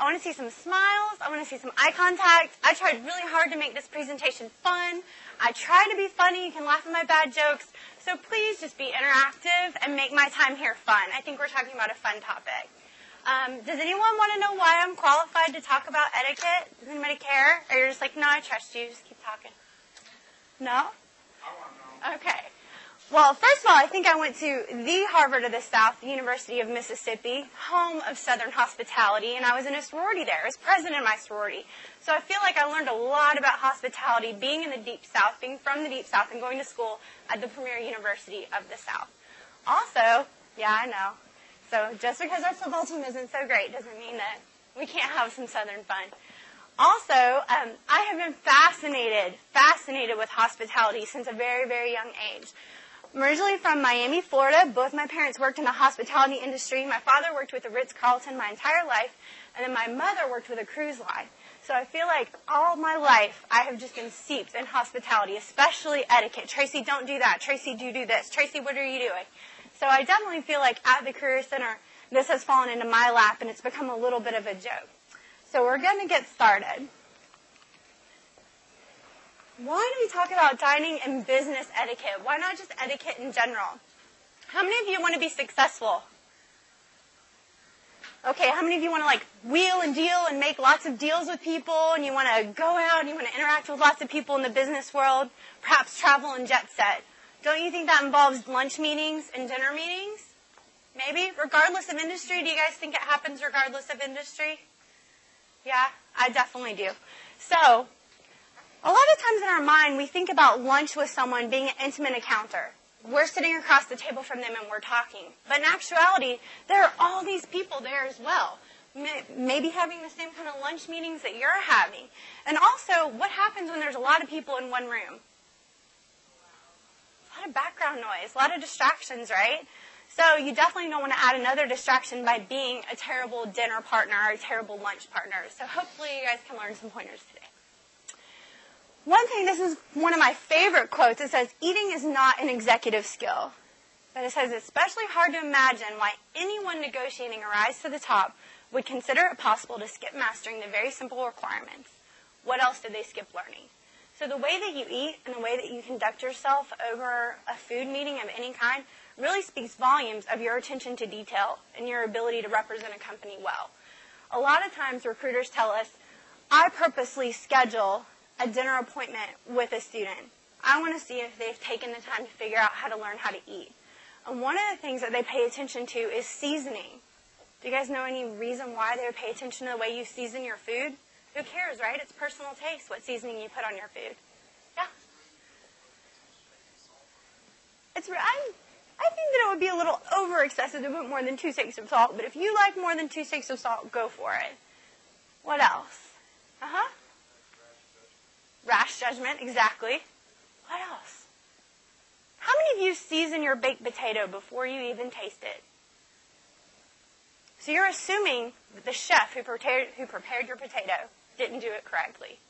want to see some smiles. I want to see some eye contact. I tried really hard to make this presentation fun. I try to be funny. You can laugh at my bad jokes. So please just be interactive and make my time here fun. I think we're talking about a fun topic. Does anyone want to know why I'm qualified to talk about etiquette? Does anybody care? Or you're just like, no, I trust you. Just keep talking. No? I want to know. Okay. Well, first of all, I think I went to the Harvard of the South, the University of Mississippi, home of Southern hospitality, and I was in a sorority there. I was president of my sorority. So I feel like I learned a lot about hospitality being in the Deep South, being from the Deep South, and going to school at the premier university of the South. Also, yeah, I know. So just because our football team isn't so great doesn't mean that we can't have some Southern fun. Also, I have been fascinated with hospitality since a very, very young age. I'm originally from Miami, Florida. Both my parents worked in the hospitality industry. My father worked with the Ritz-Carlton my entire life, and then my mother worked with a cruise line. So I feel like all my life I have just been steeped in hospitality, especially etiquette. Tracy, don't do that. Tracy, do this. Tracy, what are you doing? So I definitely feel like at the Career Center, this has fallen into my lap, and it's become a little bit of a joke. So we're going to get started. Why do we talk about dining and business etiquette? Why not just etiquette in general? How many of you want to be successful? Okay, how many of you want to like wheel and deal and make lots of deals with people, and you want to go out and you want to interact with lots of people in the business world, perhaps travel and jet set? Don't you think that involves lunch meetings and dinner meetings? Maybe? Regardless of industry, do you guys think it happens regardless of industry? Yeah, I definitely do. So, a lot of times in our mind, we think about lunch with someone being an intimate encounter. We're sitting across the table from them and we're talking. But in actuality, there are all these people there as well. Maybe having the same kind of lunch meetings that you're having. And also, what happens when there's a lot of people in one room? A lot of background noise, a lot of distractions, right? So you definitely don't want to add another distraction by being a terrible dinner partner or a terrible lunch partner. So hopefully you guys can learn some pointers today. One thing, this is one of my favorite quotes. It says, eating is not an executive skill. But it says, it's especially hard to imagine why anyone negotiating a rise to the top would consider it possible to skip mastering the very simple requirements. What else did they skip learning? So the way that you eat and the way that you conduct yourself over a food meeting of any kind really speaks volumes of your attention to detail and your ability to represent a company well. A lot of times recruiters tell us, I purposely schedule a dinner appointment with a student. I want to see if they've taken the time to figure out how to learn how to eat. And one of the things that they pay attention to is seasoning. Do you guys know any reason why they would pay attention to the way you season your food? Who cares, right? It's personal taste, what seasoning you put on your food. Yeah? I think that it would be a little over-excessive to put more than 2 sticks of salt, but if you like more than 2 sticks of salt, go for it. What else? Uh-huh. Rash judgment, exactly. What else? How many of you season your baked potato before you even taste it? So you're assuming that the chef who prepared your potato didn't do it correctly,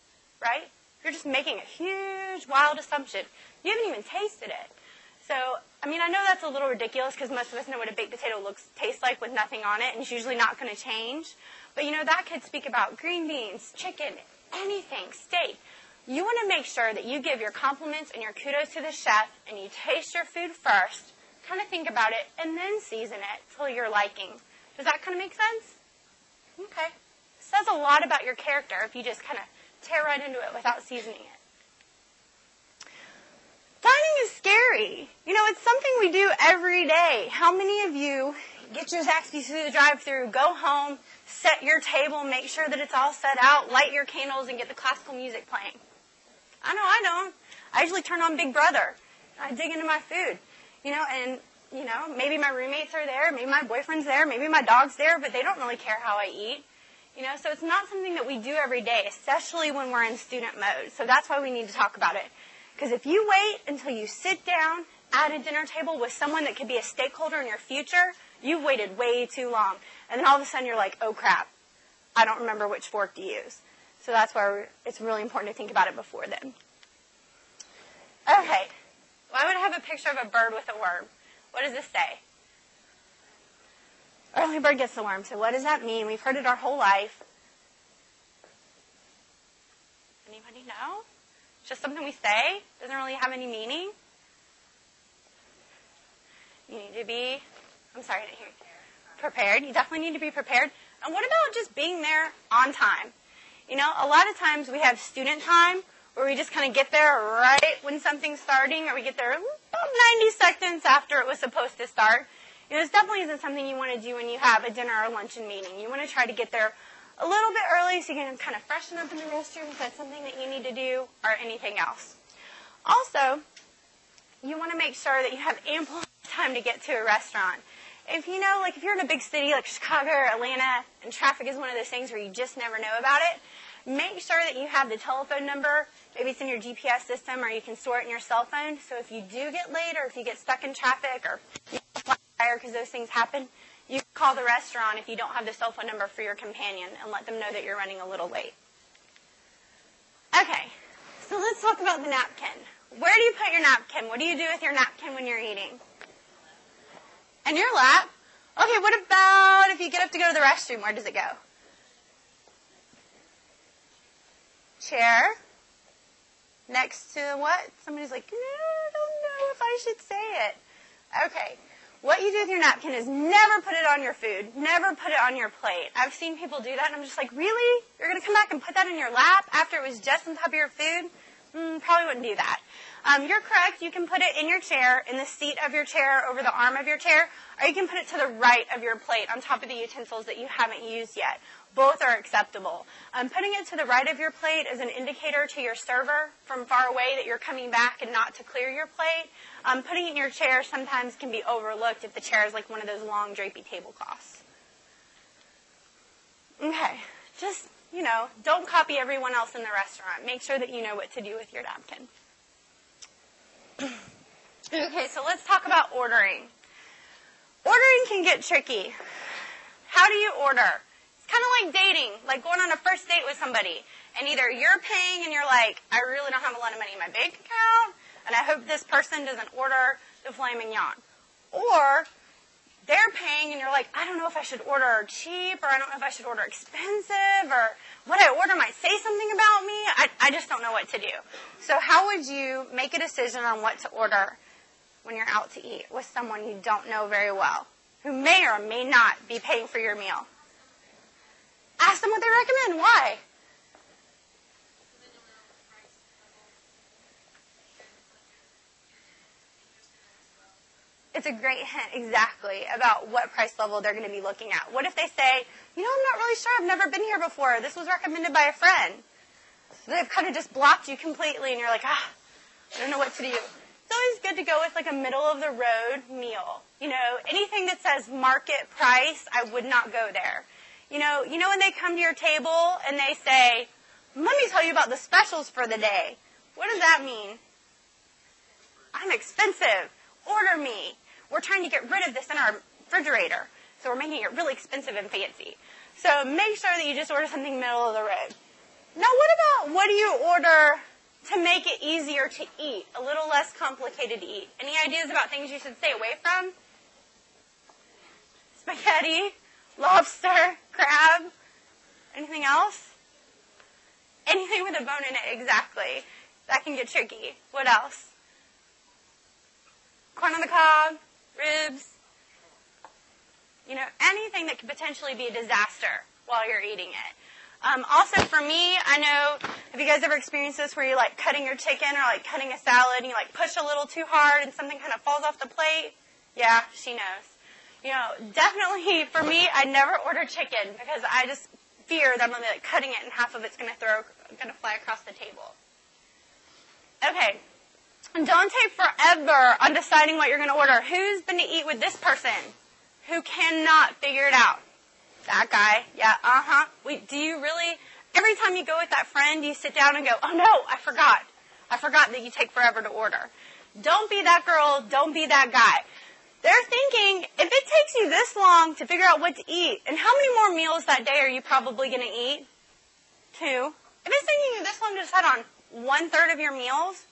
right? You're just making a huge, wild assumption. You haven't even tasted it. So, I mean, I know that's a little ridiculous because most of us know what a baked potato tastes like with nothing on it, and it's usually not going to change. But, you know, that could speak about green beans, chicken, anything, steak. You want to make sure that you give your compliments and your kudos to the chef, and you taste your food first, kind of think about it, and then season it till your liking. Does that kind of make sense? Okay. It says a lot about your character if you just kind of tear right into it without seasoning it. Dining is scary. You know, it's something we do every day. How many of you get your Zaxby's through the drive-thru, go home, set your table, make sure that it's all set out, light your candles, and get the classical music playing? I know I don't. I usually turn on Big Brother. I dig into my food. You know, and, you know, maybe my roommates are there, maybe my boyfriend's there, maybe my dog's there, but they don't really care how I eat. You know, so it's not something that we do every day, especially when we're in student mode. So that's why we need to talk about it. Because if you wait until you sit down at a dinner table with someone that could be a stakeholder in your future, you've waited way too long. And then all of a sudden you're like, oh crap, I don't remember which fork to use. So that's why it's really important to think about it before then. Okay, well, I'm going to have a picture of a bird with a worm. What does this say? Early bird gets the worm. So what does that mean? We've heard it our whole life. Anybody know? It's just something we say. Doesn't really have any meaning. You need to be, I didn't hear you. Prepared. You definitely need to be prepared. And what about just being there on time? You know, a lot of times we have student time where we just kind of get there right when something's starting, or we get there about 90 seconds after it was supposed to start. You know, this definitely isn't something you want to do when you have a dinner or luncheon meeting. You want to try to get there a little bit early so you can kind of freshen up in the restroom if that's something that you need to do, or anything else. Also, you want to make sure that you have ample time to get to a restaurant. If you know, like if you're in a big city like Chicago or Atlanta, and traffic is one of those things where you just never know about it, make sure that you have the telephone number. Maybe it's in your GPS system, or you can store it in your cell phone. So if you do get late, or if you get stuck in traffic, or you get a flat tire, because those things happen, you can call the restaurant if you don't have the cell phone number for your companion and let them know that you're running a little late. Okay, so let's talk about the napkin. Where do you put your napkin? What do you do with your napkin when you're eating? In your lap. Okay, what about if you get up to go to the restroom? Where does it go? Chair. Next to what? Somebody's like, I don't know if I should say it. Okay. What you do with your napkin is never put it on your food. Never put it on your plate. I've seen people do that, and I'm just like, really? You're going to come back and put that in your lap after it was just on top of your food? Probably wouldn't do that. You're correct. You can put it in your chair, in the seat of your chair, over the arm of your chair, or you can put it to the right of your plate on top of the utensils that you haven't used yet. Both are acceptable. Putting it to the right of your plate is an indicator to your server from far away that you're coming back and not to clear your plate. Putting it in your chair sometimes can be overlooked if the chair is like one of those long drapey tablecloths. Okay, just, don't copy everyone else in the restaurant. Make sure that you know what to do with your napkin. Okay, so let's talk about ordering. Ordering can get tricky. How do you order? It's kind of like dating, like going on a first date with somebody. And either you're paying and you're like, I really don't have a lot of money in my bank account, and I hope this person doesn't order the filet mignon. Or they're paying and you're like, I don't know if I should order cheap, or I don't know if I should order expensive, or what I order might say something about me. I just don't know what to do. So how would you make a decision on what to order when you're out to eat with someone you don't know very well, who may or may not be paying for your meal? Ask them what they recommend. Why? It's a great hint, exactly, about what price level they're going to be looking at. What if they say, I'm not really sure. I've never been here before. This was recommended by a friend. So they've kind of just blocked you completely, and you're like, I don't know what to do. It's always good to go with like a middle-of-the-road meal. Anything that says market price, I would not go there. You know when they come to your table and they say, let me tell you about the specials for the day. What does that mean? I'm expensive. Order me. We're trying to get rid of this in our refrigerator, so we're making it really expensive and fancy. So make sure that you just order something middle of the road. Now what do you order to make it easier to eat, a little less complicated to eat? Any ideas about things you should stay away from? Spaghetti, lobster, crab, anything else? Anything with a bone in it, exactly. That can get tricky. What else? Corn on the cob, ribs, anything that could potentially be a disaster while you're eating it. Also for me, I know, have you guys ever experienced this where you're like cutting your chicken or like cutting a salad and you like push a little too hard and something kind of falls off the plate? Yeah, she knows. Definitely for me, I never order chicken because I just fear that I'm going to be like cutting it and half of it's going to fly across the table. Okay. And don't take forever on deciding what you're going to order. Who's been to eat with this person who cannot figure it out? That guy. Yeah, do you really, every time you go with that friend, you sit down and go, oh no, I forgot. I forgot that you take forever to order. Don't be that girl. Don't be that guy. They're thinking, if it takes you this long to figure out what to eat, and how many more meals that day are you probably going to eat? 2. If it's taking you this long to decide on 1/3 of your meals,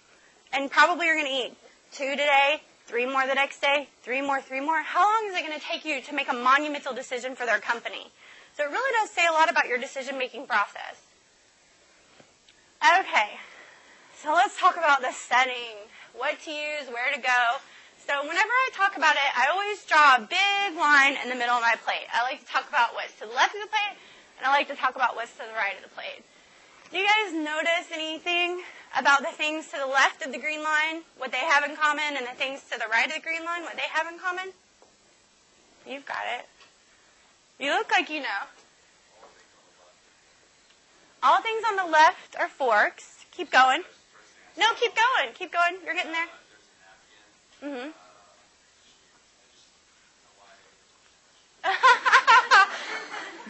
and probably you're going to eat 2 today, 3 more the next day, 3 more. How long is it going to take you to make a monumental decision for their company? So it really does say a lot about your decision-making process. Okay, so let's talk about the setting, what to use, where to go. So whenever I talk about it, I always draw a big line in the middle of my plate. I like to talk about what's to the left of the plate, and I like to talk about what's to the right of the plate. Do you guys notice anything about the things to the left of the green line, what they have in common, and the things to the right of the green line, what they have in common? You've got it. You look like you know. All things on the left are forks. Keep going. No, keep going. Keep going. You're getting there. Mm-hmm.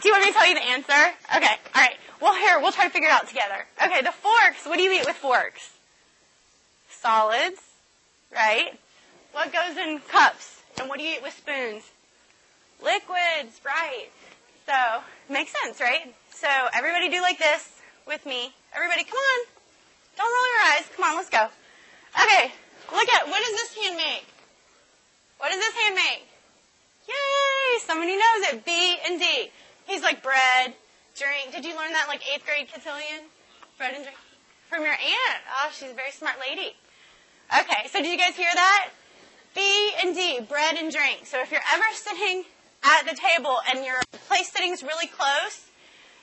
Do you want me to tell you the answer? Okay. All right. Well, here, we'll try to figure it out together. Okay, the forks. What do you eat with forks? Solids, right? What goes in cups? And what do you eat with spoons? Liquids, right. So, makes sense, right? So, everybody do like this with me. Everybody, come on. Don't roll your eyes. Come on, let's go. Okay, look at, what does this hand make? What does this hand make? Yay, somebody knows it. B and D. He's like bread, drink. Did you learn that in like 8th grade cotillion? Bread and drink. From your aunt. Oh, she's a very smart lady. Okay, so did you guys hear that? B and D, bread and drink. So if you're ever sitting at the table and your place sitting is really close,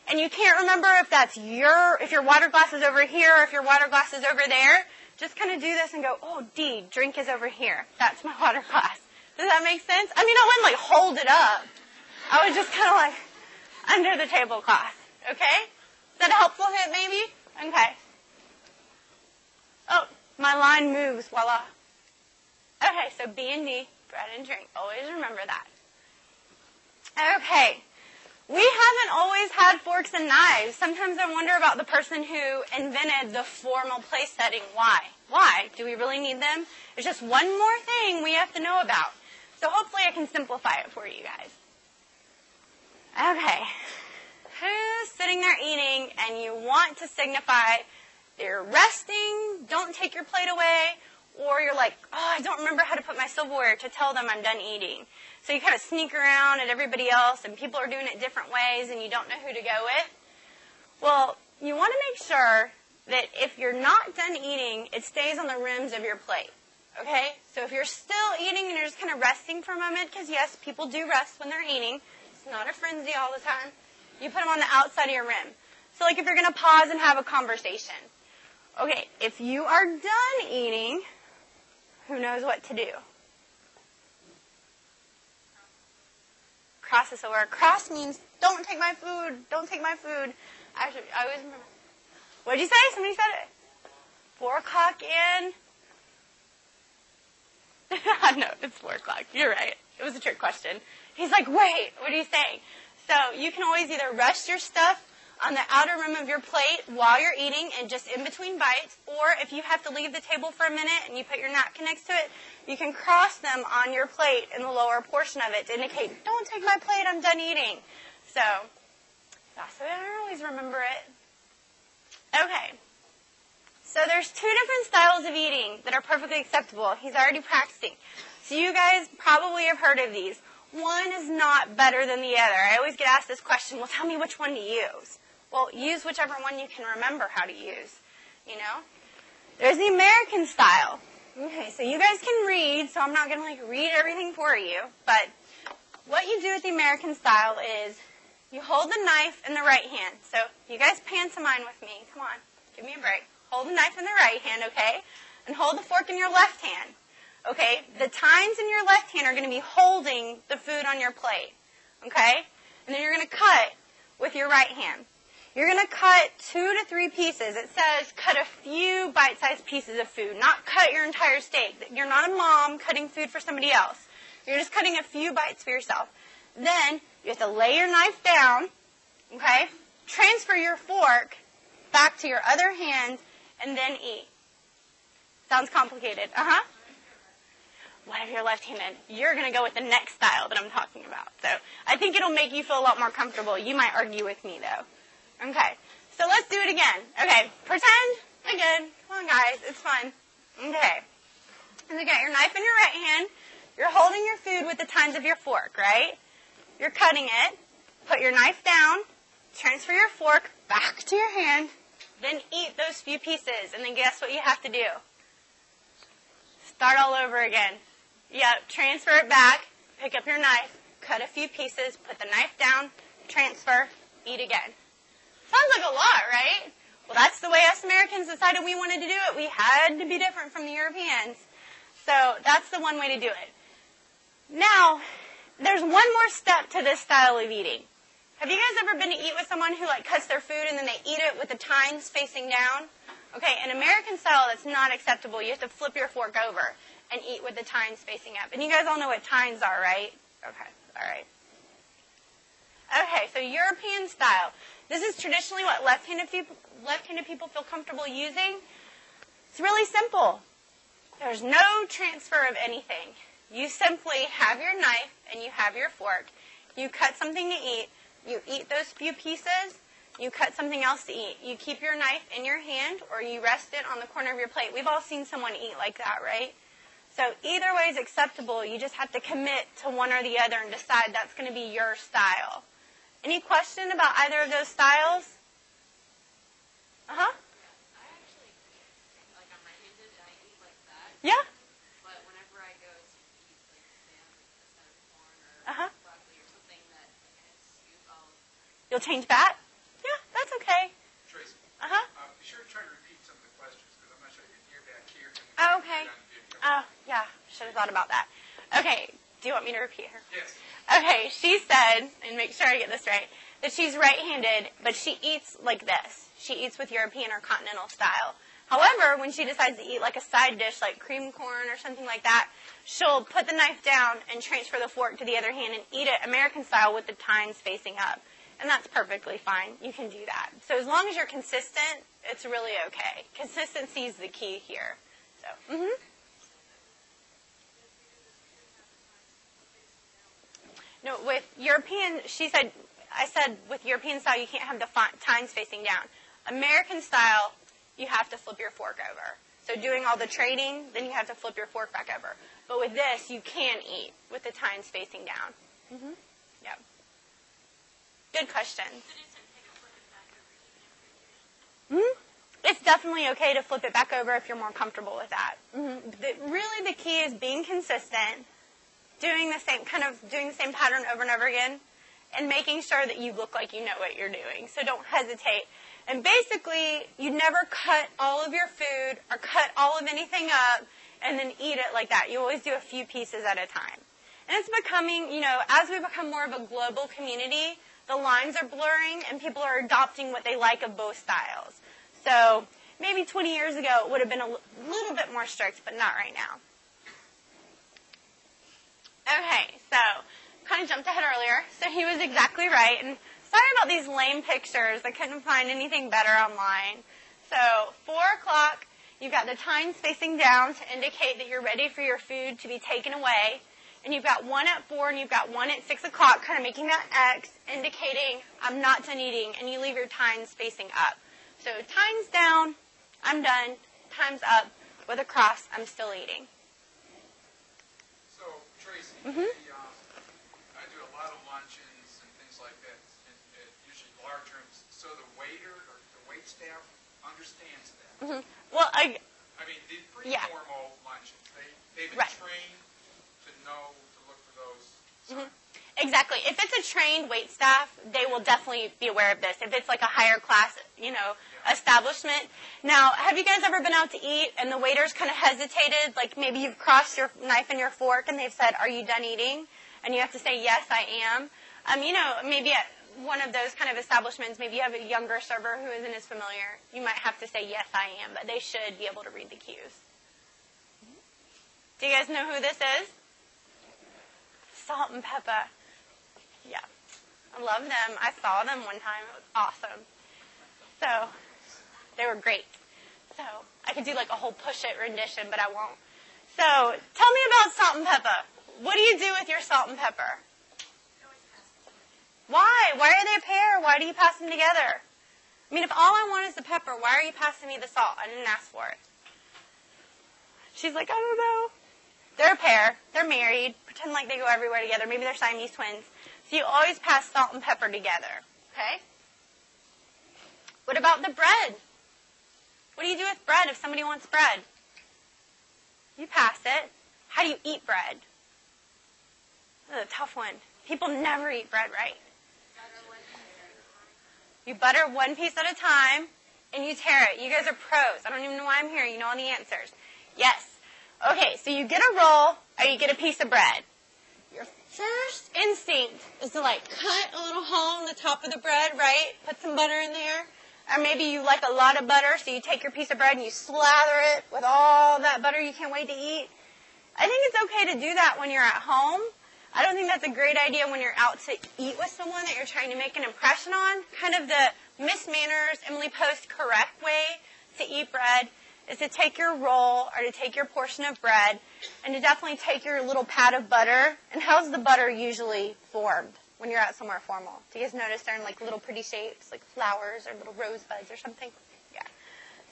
and you can't remember if that's if your water glass is over here or if your water glass is over there, just kind of do this and go, oh, D, drink is over here. That's my water glass. Does that make sense? I mean, I wouldn't like hold it up. I was just kind of like under the tablecloth. Okay? Is that a helpful hint maybe? Okay. Oh, my line moves. Voila. Okay, so B and D, bread and drink. Always remember that. Okay. We haven't always had forks and knives. Sometimes I wonder about the person who invented the formal place setting. Why? Why? Do we really need them? There's just one more thing we have to know about. So hopefully I can simplify it for you guys. Okay. Who's sitting there eating and you want to signify they're resting, don't take your plate away, or you're like, oh, I don't remember how to put my silverware to tell them I'm done eating. So you kind of sneak around at everybody else, and people are doing it different ways, and you don't know who to go with. Well, you want to make sure that if you're not done eating, it stays on the rims of your plate. Okay? So if you're still eating and you're just kind of resting for a moment, because yes, people do rest when they're eating. It's not a frenzy all the time. You put them on the outside of your rim. So like if you're going to pause and have a conversation. Okay, if you are done eating, who knows what to do? Cross this over. Cross means don't take my food. Don't take my food. Actually, I always remember. What did you say? Somebody said it. 4 o'clock in. No, it's 4 o'clock. You're right. It was a trick question. He's like, wait, what are you saying? So you can always either rest your stuff on the outer rim of your plate while you're eating and just in between bites, or if you have to leave the table for a minute and you put your napkin next to it, you can cross them on your plate in the lower portion of it to indicate, don't take my plate, I'm done eating. So that's the way I always remember it. Okay. So there's 2 different styles of eating that are perfectly acceptable. He's already practicing. So you guys probably have heard of these. One is not better than the other. I always get asked this question, well, tell me which one to use. Well, use whichever one you can remember how to use, you know. There's the American style. Okay, so you guys can read, so I'm not going to read everything for you. But what you do with the American style is you hold the knife in the right hand. So you guys pantomime with me. Come on, give me a break. Hold the knife in the right hand, okay? And hold the fork in your left hand. Okay, the tines in your left hand are going to be holding the food on your plate, okay? And then you're going to cut with your right hand. You're going to cut 2 to 3 pieces. It says cut a few bite-sized pieces of food, not cut your entire steak. You're not a mom cutting food for somebody else. You're just cutting a few bites for yourself. Then you have to lay your knife down, okay? Transfer your fork back to your other hand, and then eat. Sounds complicated. Uh-huh. What if you're left-handed? You're going to go with the next style that I'm talking about. So I think it'll make you feel a lot more comfortable. You might argue with me, though. Okay. So let's do it again. Okay. Pretend again. Come on, guys. It's fun. Okay. And you got your knife in your right hand. You're holding your food with the tines of your fork, right? You're cutting it. Put your knife down. Transfer your fork back to your hand. Then eat those few pieces, and then guess what you have to do? Start all over again. Yep, transfer it back, pick up your knife, cut a few pieces, put the knife down, transfer, eat again. Sounds like a lot, right? Well, that's the way us Americans decided we wanted to do it. We had to be different from the Europeans. So that's the one way to do it. Now, there's one more step to this style of eating. Have you guys ever been to eat with someone who cuts their food and then they eat it with the tines facing down? Okay, in American style, that's not acceptable. You have to flip your fork over and eat with the tines facing up. And you guys all know what tines are, right? Okay, all right. Okay, so European style. This is traditionally what left-handed people feel comfortable using. It's really simple. There's no transfer of anything. You simply have your knife and you have your fork. You cut something to eat. You eat those few pieces. You cut something else to eat. You keep your knife in your hand or you rest it on the corner of your plate. We've all seen someone eat like that, right? So either way is acceptable. You just have to commit to one or the other and decide that's going to be your style. Any question about either of those styles? Uh-huh. I actually, I'm right-handed and I eat like that. Yeah. But whenever I go to eat, say on a side of corn or broccoli or something that I scoop, You'll change back? Yeah, that's okay. Tracy. Uh-huh. Be sure to try to repeat some of the questions because I'm not sure you can hear back here. Oh, okay. Oh, yeah. Should have thought about that. Okay. Do you want me to repeat her? Yes. Okay. She said, and make sure I get this right, that she's right-handed, but she eats like this. She eats with European or continental style. However, when she decides to eat like a side dish, like cream corn or something like that, she'll put the knife down and transfer the fork to the other hand and eat it American style with the tines facing up. And that's perfectly fine. You can do that. So as long as you're consistent, it's really okay. Consistency is the key here. So, No, with European, I said with European style, you can't have the tines facing down. American style, you have to flip your fork over. So doing all the trading, then you have to flip your fork back over. But with this, you can eat with the tines facing down. Yep. Good question. It's definitely okay to flip it back over if you're more comfortable with that. Really, the key is being consistent, doing the same pattern over and over again, and making sure that you look like you know what you're doing. So don't hesitate. And basically, you never cut all of your food or cut all of anything up and then eat it like that. You always do a few pieces at a time. And it's becoming, as we become more of a global community, the lines are blurring and people are adopting what they like of both styles. So maybe 20 years ago it would have been a little bit more strict, but not right now. Okay, so kind of jumped ahead earlier. So he was exactly right. And sorry about these lame pictures. I couldn't find anything better online. So 4 o'clock, you've got the tines facing down to indicate that you're ready for your food to be taken away. And you've got one at 4 and you've got one at 6 o'clock, kind of making that X, indicating I'm not done eating, and you leave your tines facing up. So tines down, I'm done. Times up, with a cross, I'm still eating. So, Tracy, I do a lot of luncheons and things like that, and usually large rooms. So the waiter or the wait staff understands that. Well, I mean, the pretty formal luncheons, they've been trained to know to look for those signs. Exactly. If it's a trained wait staff, they will definitely be aware of this. If it's like a higher class, establishment. Now, have you guys ever been out to eat and the waiters kind of hesitated? Like maybe you've crossed your knife and your fork and they've said, "Are you done eating?" And you have to say, "Yes, I am." Maybe at one of those kind of establishments, maybe you have a younger server who isn't as familiar. You might have to say, "Yes, I am," but they should be able to read the cues. Do you guys know who this is? Salt and pepper. Yeah. I love them. I saw them one time. It was awesome. So, they were great. So, I could do like a whole push-it rendition, but I won't. So, tell me about salt and pepper. What do you do with your salt and pepper? Why? Why are they a pair? Why do you pass them together? I mean, if all I want is the pepper, why are you passing me the salt? I didn't ask for it. She's like, I don't know. They're a pair. They're married. Pretend like they go everywhere together. Maybe they're Siamese twins. So you always pass salt and pepper together. Okay? What about the bread? What do you do with bread if somebody wants bread? You pass it. How do you eat bread? That's a tough one. People never eat bread right. You butter one piece at a time, and you tear it. You guys are pros. I don't even know why I'm here. You know all the answers. Yes. Okay, so you get a roll, or you get a piece of bread. Your first instinct is to, cut a little hole in the top of the bread, right? Put some butter in there. Or maybe you like a lot of butter, so you take your piece of bread and you slather it with all that butter you can't wait to eat. I think it's okay to do that when you're at home. I don't think that's a great idea when you're out to eat with someone that you're trying to make an impression on. Kind of the Miss Manners, Emily Post correct way to eat bread is to take your roll or to take your portion of bread and to definitely take your little pat of butter. And how's the butter usually formed when you're out somewhere formal? Do you guys notice they're in little pretty shapes, like flowers or little rosebuds or something? Yeah.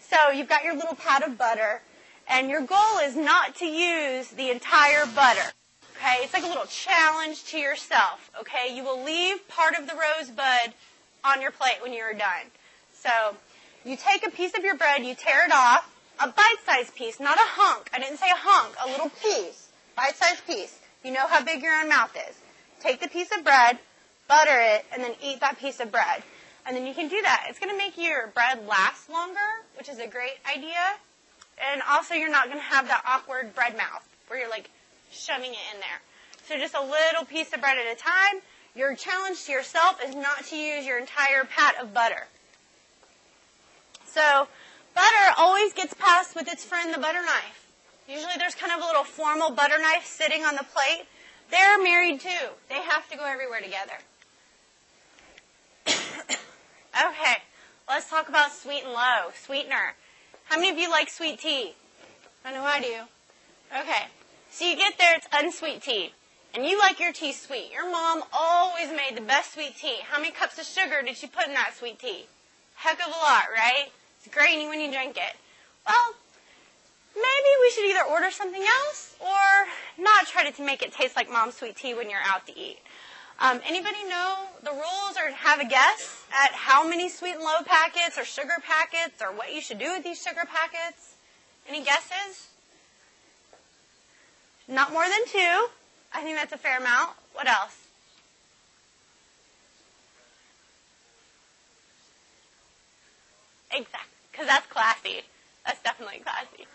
So you've got your little pat of butter, and your goal is not to use the entire butter. Okay? It's like a little challenge to yourself. Okay? You will leave part of the rosebud on your plate when you're done. So you take a piece of your bread, you tear it off, a bite-sized piece, not a hunk. I didn't say a hunk, a little piece, bite-sized piece. You know how big your own mouth is. Take the piece of bread, butter it, and then eat that piece of bread. And then you can do that. It's going to make your bread last longer, which is a great idea. And also you're not going to have that awkward bread mouth where you're shoving it in there. So just a little piece of bread at a time. Your challenge to yourself is not to use your entire pat of butter. So butter always gets passed with its friend, the butter knife. Usually there's kind of a little formal butter knife sitting on the plate. They're married too. They have to go everywhere together. Okay, let's talk about sweet and low, sweetener. How many of you like sweet tea? I know I do. Okay, so you get there, it's unsweet tea. And you like your tea sweet. Your mom always made the best sweet tea. How many cups of sugar did she put in that sweet tea? Heck of a lot, right? It's grainy when you drink it. Well, maybe we should either order something else or not try to make it taste like mom's sweet tea when you're out to eat. Anybody know the rules or have a guess at how many sweet and low packets or sugar packets or what you should do with these sugar packets? Any guesses? Not more than 2. I think that's a fair amount. What else? Exactly, because that's classy. That's definitely classy.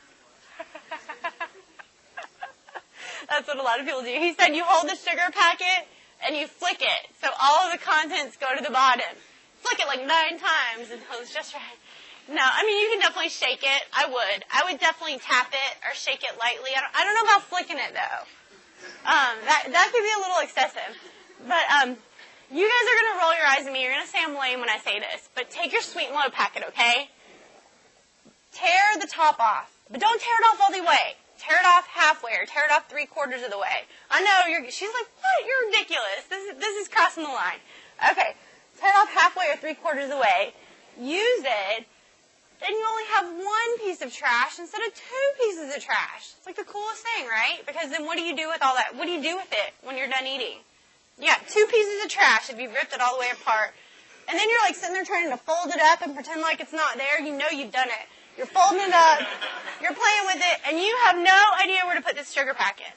That's what a lot of people do. He said you hold the sugar packet and you flick it so all of the contents go to the bottom. Flick it 9 times until it's just right. No, I mean, you can definitely shake it. I would definitely tap it or shake it lightly. I don't know about flicking it, though. That could be a little excessive. But you guys are going to roll your eyes at me. You're going to say I'm lame when I say this. But take your sweet and low packet, okay? Tear the top off. But don't tear it off all the way. Tear it off halfway or tear it off 3/4 of the way. I know, she's like, what? You're ridiculous. This is crossing the line. Okay, tear it off halfway or 3/4 of the way. Use it. Then you only have 1 piece of trash instead of 2 pieces of trash. It's like the coolest thing, right? Because then what do you do with all that? What do you do with it when you're done eating? You got 2 pieces of trash if you've ripped it all the way apart. And then you're sitting there trying to fold it up and pretend like it's not there. You know you've done it. You're folding it up, you're playing with it, and you have no idea where to put this sugar packet.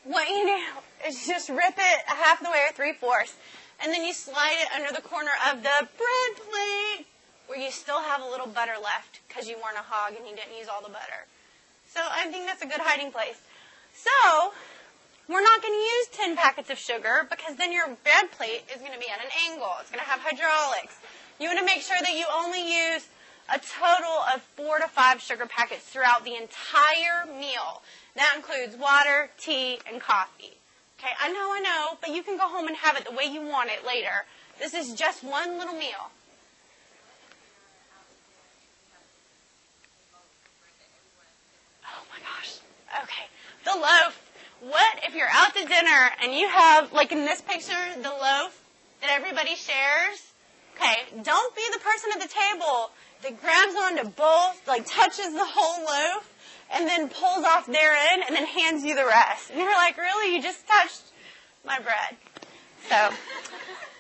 What you do is just rip it half the way or 3/4, and then you slide it under the corner of the bread plate where you still have a little butter left because you weren't a hog and you didn't use all the butter. So I think that's a good hiding place. So we're not going to use 10 packets of sugar because then your bread plate is going to be at an angle. It's going to have hydraulics. You want to make sure that you only use a total of 4 to 5 sugar packets throughout the entire meal. That includes water, tea, and coffee. Okay, I know, but you can go home and have it the way you want it later. This is just one little meal. Oh my gosh. Okay, the loaf. What if you're out to dinner and you have, in this picture, the loaf that everybody shares? Okay, don't be the person at the table that grabs onto both, touches the whole loaf, and then pulls off their end, and then hands you the rest. And you're like, really? You just touched my bread. So,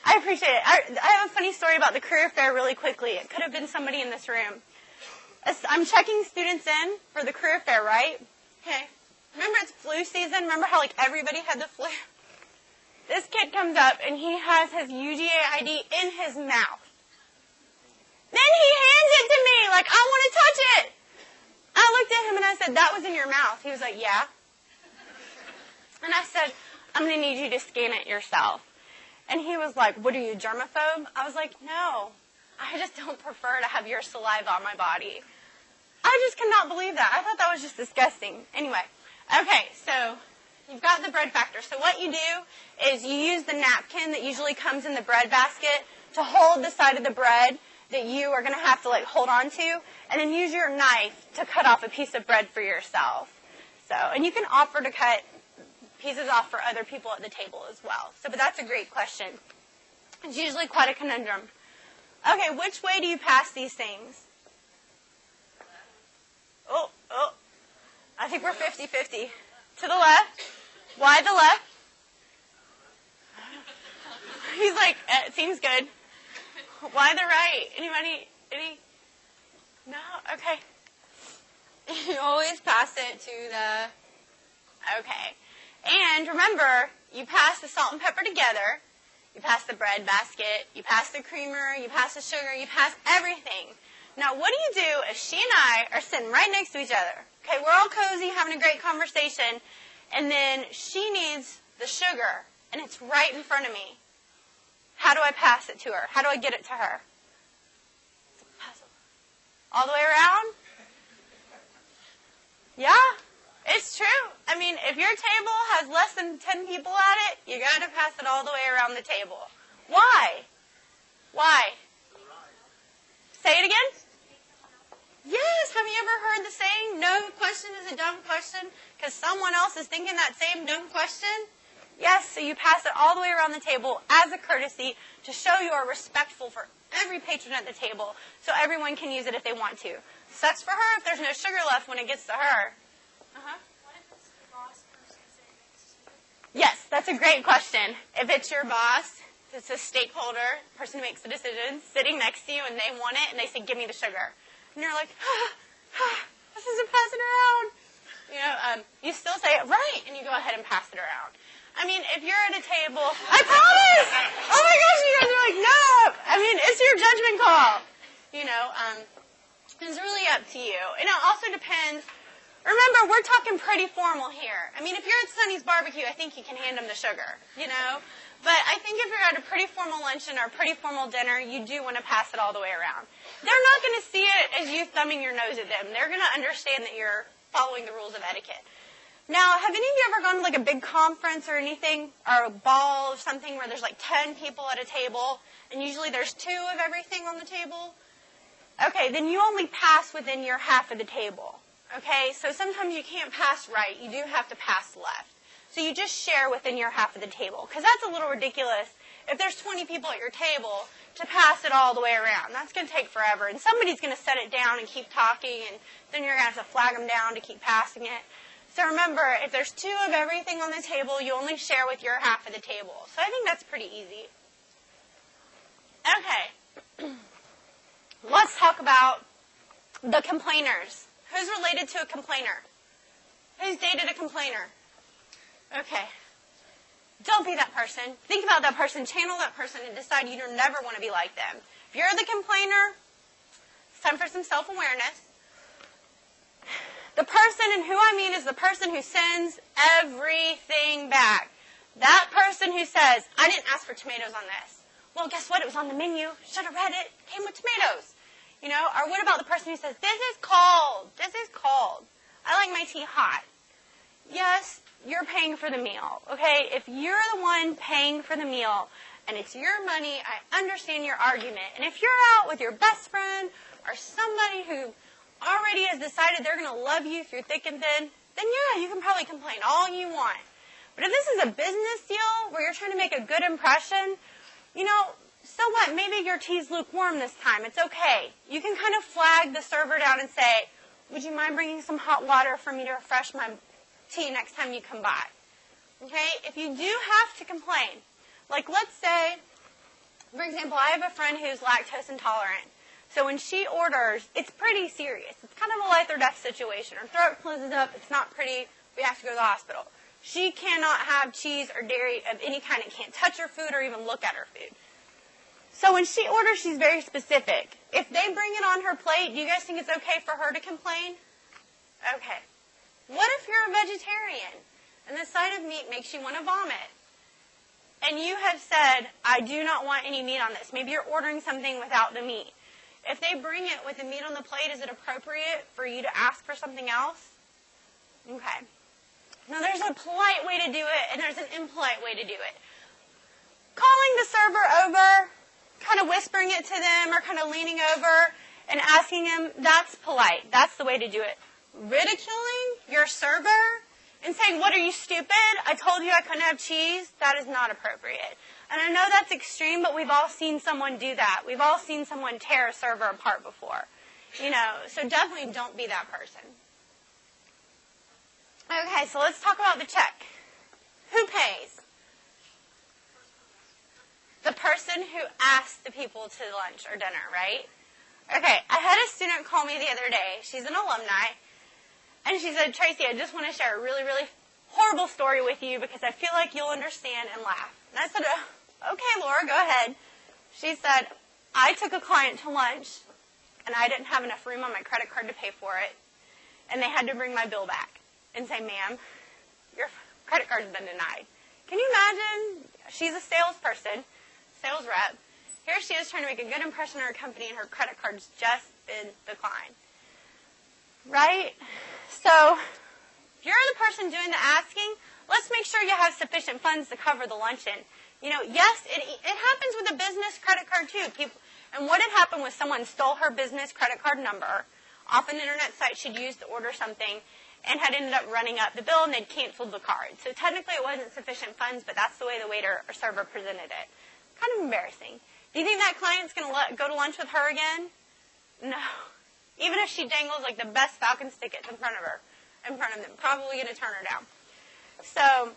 I appreciate it. I have a funny story about the career fair really quickly. It could have been somebody in this room. I'm checking students in for the career fair, right? Okay. Remember it's flu season? Remember how like everybody had the flu? This kid comes up and he has his UGA ID in his mouth. Then he hands it to me like, I want to touch it. I looked at him and I said, that was in your mouth. He was like, yeah. And I said, I'm going to need you to scan it yourself. And he was like, what are you, germaphobe? I was like, no. I just don't prefer to have your saliva on my body. I just could not believe that. I thought that was just disgusting. Anyway, okay, so you've got the bread factor. So what you do is you use the napkin that usually comes in the bread basket to hold the side of the bread that you are going to have to like hold on to, and then use your knife to cut off a piece of bread for yourself. So, and you can offer to cut pieces off for other people at the table as well. So, but that's a great question. It's usually quite a conundrum. Okay, which way do you pass these things? Oh, I think we're 50-50. To the left. Why the left? He's like, it seems good. Why the right? Anybody? No? Okay. You always pass it to the... Okay. And remember, you pass the salt and pepper together. You pass the bread basket. You pass the creamer. You pass the sugar. You pass everything. Now, what do you do if she and I are sitting right next to each other? Okay, we're all cozy, having a great conversation, and then she needs the sugar, and it's right in front of me. How do I pass it to her? How do I get it to her? All the way around? Yeah, it's true. I mean, if your table has less than 10 people at it, you got to pass it all the way around the table. Why? Why? Say it again? Yes. Have you ever heard the saying, no question is a dumb question, because someone else is thinking that same dumb question? Yes, so you pass it all the way around the table as a courtesy to show you are respectful for every patron at the table, so everyone can use it if they want to. Sucks for her if there's no sugar left when it gets to her. What if it's the boss person sitting next to you? Yes, that's a great question. If it's your boss, it's a stakeholder, person who makes the decision, sitting next to you, and they want it, and they say, give me the sugar. And you're like, this isn't passing around. You know, you still say it right, and you go ahead and pass it around. I mean, if you're at a table, I promise! Oh my gosh, you guys are like, no! I mean, it's your judgment call. You know, it's really up to you. And it also depends. Remember, we're talking pretty formal here. I mean, if you're at Sonny's barbecue, I think you can hand them the sugar, you know? But I think if you're at a pretty formal luncheon or a pretty formal dinner, you do want to pass it all the way around. They're not going to see it as you thumbing your nose at them. They're going to understand that you're following the rules of etiquette. Now, have any of you ever gone to like a big conference or anything, or a ball or something where there's like 10 people at a table, and usually there's 2 of everything on the table? Okay, then you only pass within your half of the table. Okay, so sometimes you can't pass right. You do have to pass left. So you just share within your half of the table, because that's a little ridiculous. If there's 20 people at your table, to pass it all the way around, that's going to take forever. And somebody's going to set it down and keep talking, and then you're going to have to flag them down to keep passing it. So remember, if there's 2 of everything on the table, you only share with your half of the table. So I think that's pretty easy. Okay. Let's talk about the complainers. Who's related to a complainer? Who's dated a complainer? Okay. Don't be that person. Think about that person. Channel that person and decide you don't never want to be like them. If you're the complainer, it's time for some self-awareness. The person, and who I mean is the person who sends everything back. That person who says, I didn't ask for tomatoes on this. Well, guess what? It was on the menu. Should have read it. It came with tomatoes. You know, or what about the person who says, this is cold. This is cold. I like my tea hot. Yes, you're paying for the meal, okay? If you're the one paying for the meal and it's your money, I understand your argument. And if you're out with your best friend or somebody who already has decided they're going to love you through thick and thin, then yeah, you can probably complain all you want. But if this is a business deal where you're trying to make a good impression, you know, so what? Maybe your tea's lukewarm this time. It's okay. You can kind of flag the server down and say, would you mind bringing some hot water for me to refresh my tea next time you come by? Okay? If you do have to complain, like let's say, for example, I have a friend who's lactose intolerant. So when she orders, it's pretty serious. It's kind of a life or death situation. Her throat closes up. It's not pretty. We have to go to the hospital. She cannot have cheese or dairy of any kind. It can't touch her food or even look at her food. So when she orders, she's very specific. If they bring it on her plate, do you guys think it's okay for her to complain? Okay. What if you're a vegetarian and the sight of meat makes you want to vomit? And you have said, I do not want any meat on this. Maybe you're ordering something without the meat. If they bring it with the meat on the plate, is it appropriate for you to ask for something else? Okay. Now, there's a polite way to do it, and there's an impolite way to do it. Calling the server over, kind of whispering it to them, or kind of leaning over and asking them, that's polite. That's the way to do it. Ridiculing your server and saying, what, are you stupid? I told you I couldn't have cheese. That is not appropriate. And I know that's extreme, but we've all seen someone do that. We've all seen someone tear a server apart before. So definitely don't be that person. Okay, so let's talk about the check. Who pays? The person who asked the people to lunch or dinner, right? Okay, I had a student call me the other day. She's an alumni. And she said, Tracy, I just want to share a really, really horrible story with you because I feel like you'll understand and laugh. And I said, okay, Laura, go ahead. She said, I took a client to lunch, and I didn't have enough room on my credit card to pay for it. And they had to bring my bill back and say, ma'am, your credit card's been denied. Can you imagine? She's a salesperson, sales rep. Here she is trying to make a good impression on her company, and her credit card's just been declined. Right? So, if you're the person doing the asking, let's make sure you have sufficient funds to cover the luncheon. Yes, it happens with a business credit card too. And what had happened was someone stole her business credit card number off an internet site she'd used to order something and had ended up running up the bill, and they'd canceled the card. So technically it wasn't sufficient funds, but that's the way the waiter or server presented it. Kind of embarrassing. Do you think that client's going to go to lunch with her again? No. Even if she dangles like the best Falcon tickets in front of them, probably going to turn her down. So,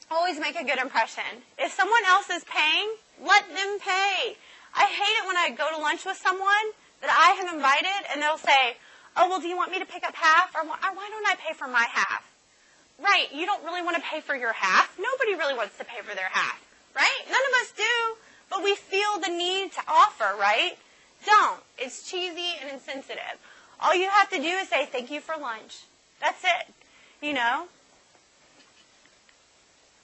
always make a good impression. If someone else is paying, let them pay. I hate it when I go to lunch with someone that I have invited, and they'll say, oh, well, do you want me to pick up half? Or why don't I pay for my half? Right, you don't really want to pay for your half. Nobody really wants to pay for their half, right? None of us do, but we feel the need to offer, right? Don't. It's cheesy and insensitive. All you have to do is say, thank you for lunch. That's it.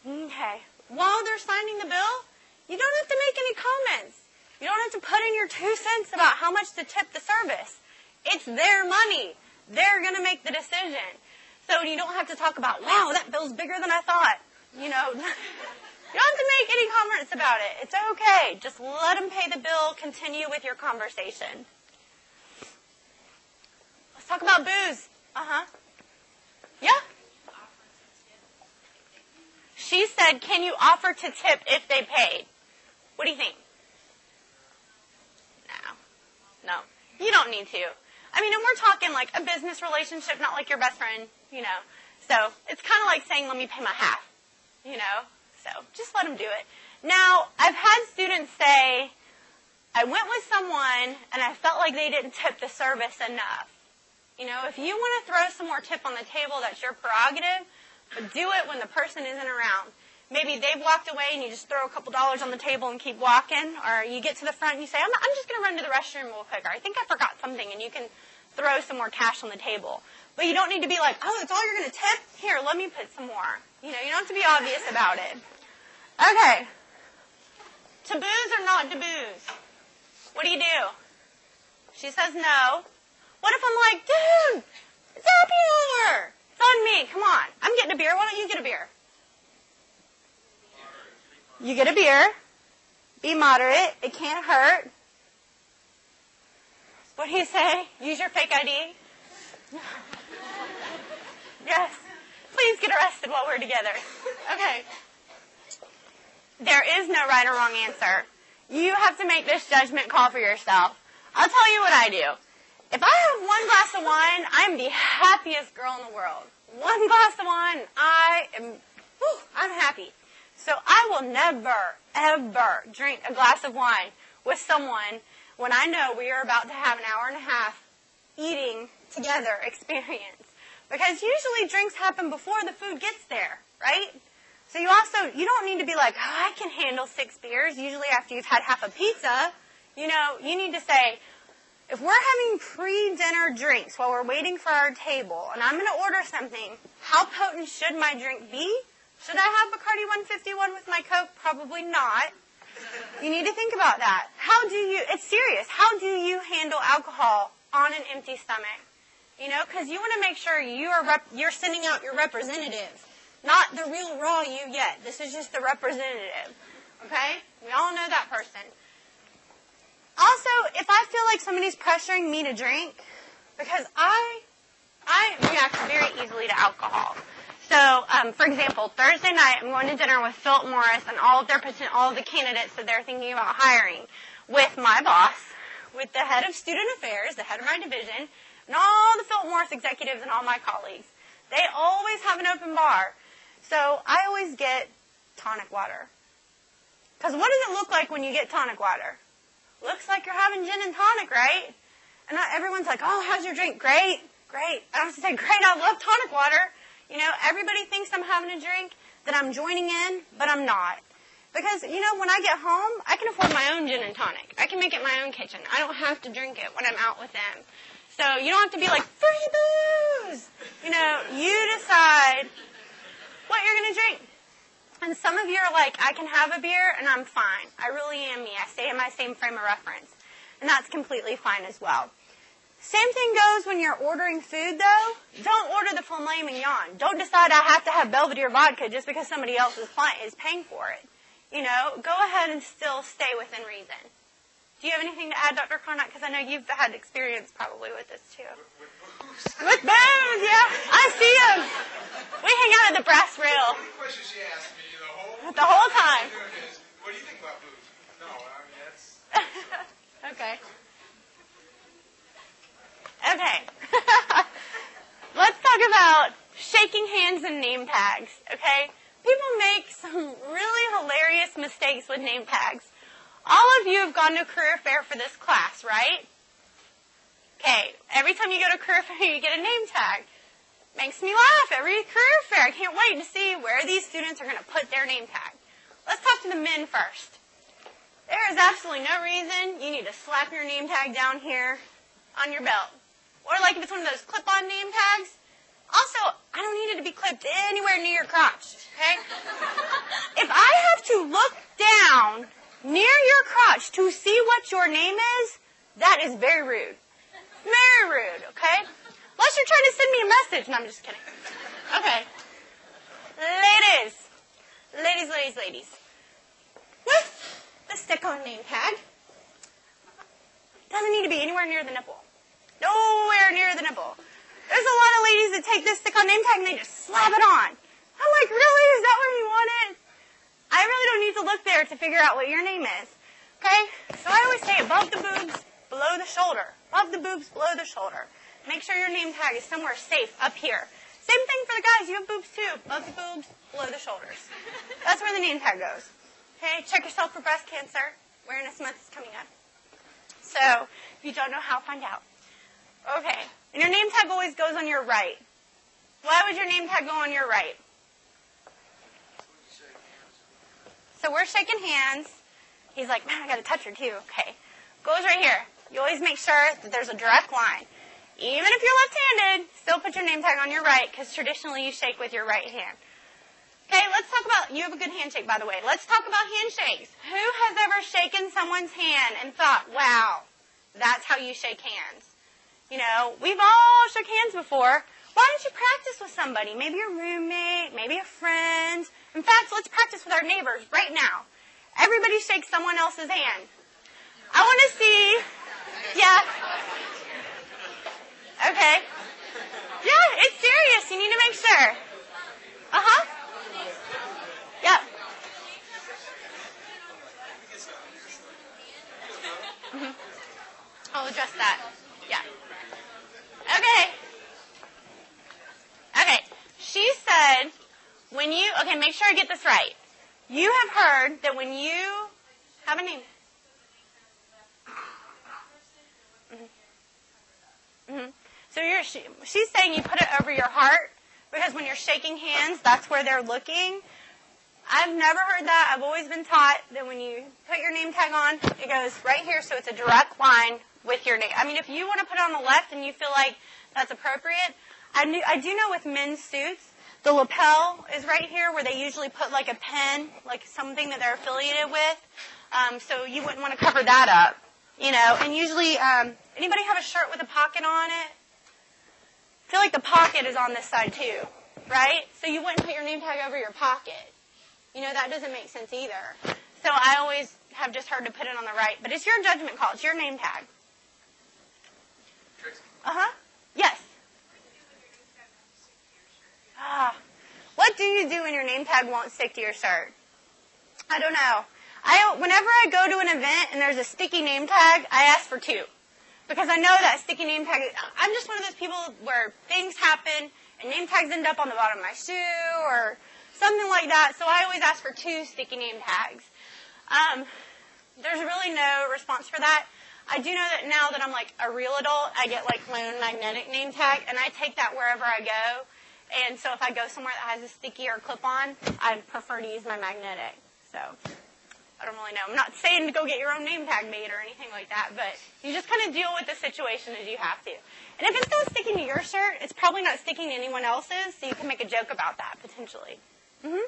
Okay. While they're signing the bill, you don't have to make any comments. You don't have to put in your 2 cents about how much to tip the service. It's their money. They're going to make the decision. So you don't have to talk about, wow, that bill's bigger than I thought. You don't have to make any comments about it. It's okay. Just let them pay the bill. Continue with your conversation. Let's talk about booze. Yeah? She said, can you offer to tip if they paid? What do you think? No. You don't need to. And we're talking like a business relationship, not like your best friend, So it's kind of like saying, let me pay my half, So just let them do it. Now, I've had students say, I went with someone and I felt like they didn't tip the service enough. If you want to throw some more tip on the table, that's your prerogative, but do it when the person isn't around. Maybe they've walked away and you just throw a couple dollars on the table and keep walking, or you get to the front and you say, I'm just going to run to the restroom real quick, or I think I forgot something, and you can throw some more cash on the table. But you don't need to be like, oh, that's all you're going to tip? Here, let me put some more. You don't have to be obvious about it. Okay. Taboos or not taboos? What do you do? She says no. What if I'm like, dude, it's happy hour. It's on me. Come on. I'm getting a beer. Why don't you get a beer? You get a beer. Be moderate. It can't hurt. What do you say? Use your fake ID. Yes. Please get arrested while we're together. Okay. There is no right or wrong answer. You have to make this judgment call for yourself. I'll tell you what I do. If I have one glass of wine, I'm the happiest girl in the world. One glass of wine, I'm happy. So I will never, ever drink a glass of wine with someone when I know we are about to have an hour and a half eating together experience. Because usually drinks happen before the food gets there, right? So you don't need to be like, oh, I can handle 6 beers, usually after you've had half a pizza. You need to say, if we're having pre-dinner drinks while we're waiting for our table, and I'm going to order something, how potent should my drink be? Should I have Bacardi 151 with my Coke? Probably not. You need to think about that. It's serious, how do you handle alcohol on an empty stomach? Because you want to make sure you're sending out your representative, not the real raw you yet. This is just the representative, okay? We all know that person. Also, if I feel like somebody's pressuring me to drink, because I react very easily to alcohol. So, for example, Thursday night I'm going to dinner with Philip Morris and all of the candidates that they're thinking about hiring, with my boss, with the head of student affairs, the head of my division, and all the Philip Morris executives and all my colleagues. They always have an open bar. So I always get tonic water. Because what does it look like when you get tonic water? Looks like you're having gin and tonic, right? And everyone's like, oh, how's your drink? Great, great. I have to say, great, I love tonic water. Everybody thinks I'm having a drink, that I'm joining in, but I'm not. Because, when I get home, I can afford my own gin and tonic. I can make it in my own kitchen. I don't have to drink it when I'm out with them. So you don't have to be like, free booze! You decide what you're going to drink. And some of you are like, I can have a beer and I'm fine. I really am me. I stay in my same frame of reference. And that's completely fine as well. Same thing goes when you're ordering food, though. Don't order the filet mignon. Don't decide I have to have Belvedere vodka just because somebody else is paying for it. Go ahead and still stay within reason. Do you have anything to add, Dr. Carnott? Because I know you've had experience probably with this, too. With booze, yeah. I see him. We hang out at the brass rail. The question she asked me the whole time. What do you think about booze? No, I mean, that's... Okay. Okay. Let's talk about shaking hands and name tags, okay? People make some really hilarious mistakes with name tags. All of you have gone to a career fair for this class, right? Okay, every time you go to a career fair, you get a name tag. Makes me laugh every career fair. I can't wait to see where these students are going to put their name tag. Let's talk to the men first. There is absolutely no reason you need to slap your name tag down here on your belt. Or like if it's one of those clip-on name tags. Also, I don't need it to be clipped anywhere near your crotch, okay? If I have to look down near your crotch to see what your name is, that is very rude. Very rude, okay? Unless you're trying to send me a message. No, I'm just kidding. Okay. Ladies. With the stick-on name tag, doesn't need to be anywhere near the nipple. Nowhere near the nipple. There's a lot of ladies that take this stick-on name tag and they just slap it on. I'm like, really? Is that where you want it? I really don't need to look there to figure out what your name is. Okay? So I always say above the boobs, below the shoulder. Above the boobs, below the shoulder. Make sure your name tag is somewhere safe up here. Same thing for the guys. You have boobs too. Above the boobs, below the shoulders. That's where the name tag goes. Okay? Check yourself for breast cancer. Awareness month is coming up. So if you don't know how, find out. Okay. And your name tag always goes on your right. Why would your name tag go on your right? So we're shaking hands. He's like, man, I got to touch her too. Okay. Goes right here. You always make sure that there's a direct line. Even if you're left-handed, still put your name tag on your right because traditionally you shake with your right hand. Okay, let's talk about, you have a good handshake, by the way. Let's talk about handshakes. Who has ever shaken someone's hand and thought, wow, that's how you shake hands? We've all shook hands before. Why don't you practice with somebody? Maybe a roommate, maybe a friend. In fact, let's practice with our neighbors right now. Everybody shake someone else's hand. I want to see, yeah. Okay. Yeah, it's serious. You need to make sure. Uh-huh. Yep. Mm-hmm. I'll address that. Yeah. Okay. She said, make sure I get this right. You have heard that when you have a name. Mm-hmm. So she's saying you put it over your heart because when you're shaking hands, that's where they're looking. I've never heard that. I've always been taught that when you put your name tag on, it goes right here, so it's a direct line with your name. I mean, if you want to put it on the left and you feel like that's appropriate, I do know with men's suits, the lapel is right here where they usually put like a pen, like something that they're affiliated with. So you wouldn't want to cover that up, And usually, anybody have a shirt with a pocket on it? I feel like the pocket is on this side too, right? So you wouldn't put your name tag over your pocket. That doesn't make sense either. So I always have just heard to put it on the right. But it's your judgment call. It's your name tag. Uh-huh. Yes. What do you do when your name tag won't stick to your shirt? I don't know. Whenever I go to an event and there's a sticky name tag, I ask for 2. Because I know that sticky name tag, I'm just one of those people where things happen and name tags end up on the bottom of my shoe or something like that. So I always ask for 2 sticky name tags. There's really no response for that. I do know that now that I'm like a real adult, I get like my own magnetic name tag, and I take that wherever I go. And so if I go somewhere that has a sticky or clip-on, I prefer to use my magnetic. So I don't really know. I'm not saying to go get your own name tag made or anything like that, but you just kind of deal with the situation as you have to. And if it's not sticking to your shirt, it's probably not sticking to anyone else's, so you can make a joke about that potentially. Mm-hmm.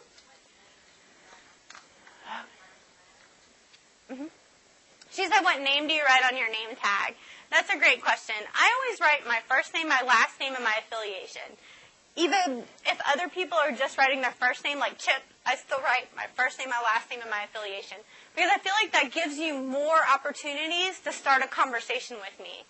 Mm-hmm. She said, what name do you write on your name tag? That's a great question. I always write my first name, my last name, and my affiliation. Even if other people are just writing their first name, like Chip, I still write my first name, my last name, and my affiliation. Because I feel like that gives you more opportunities to start a conversation with me.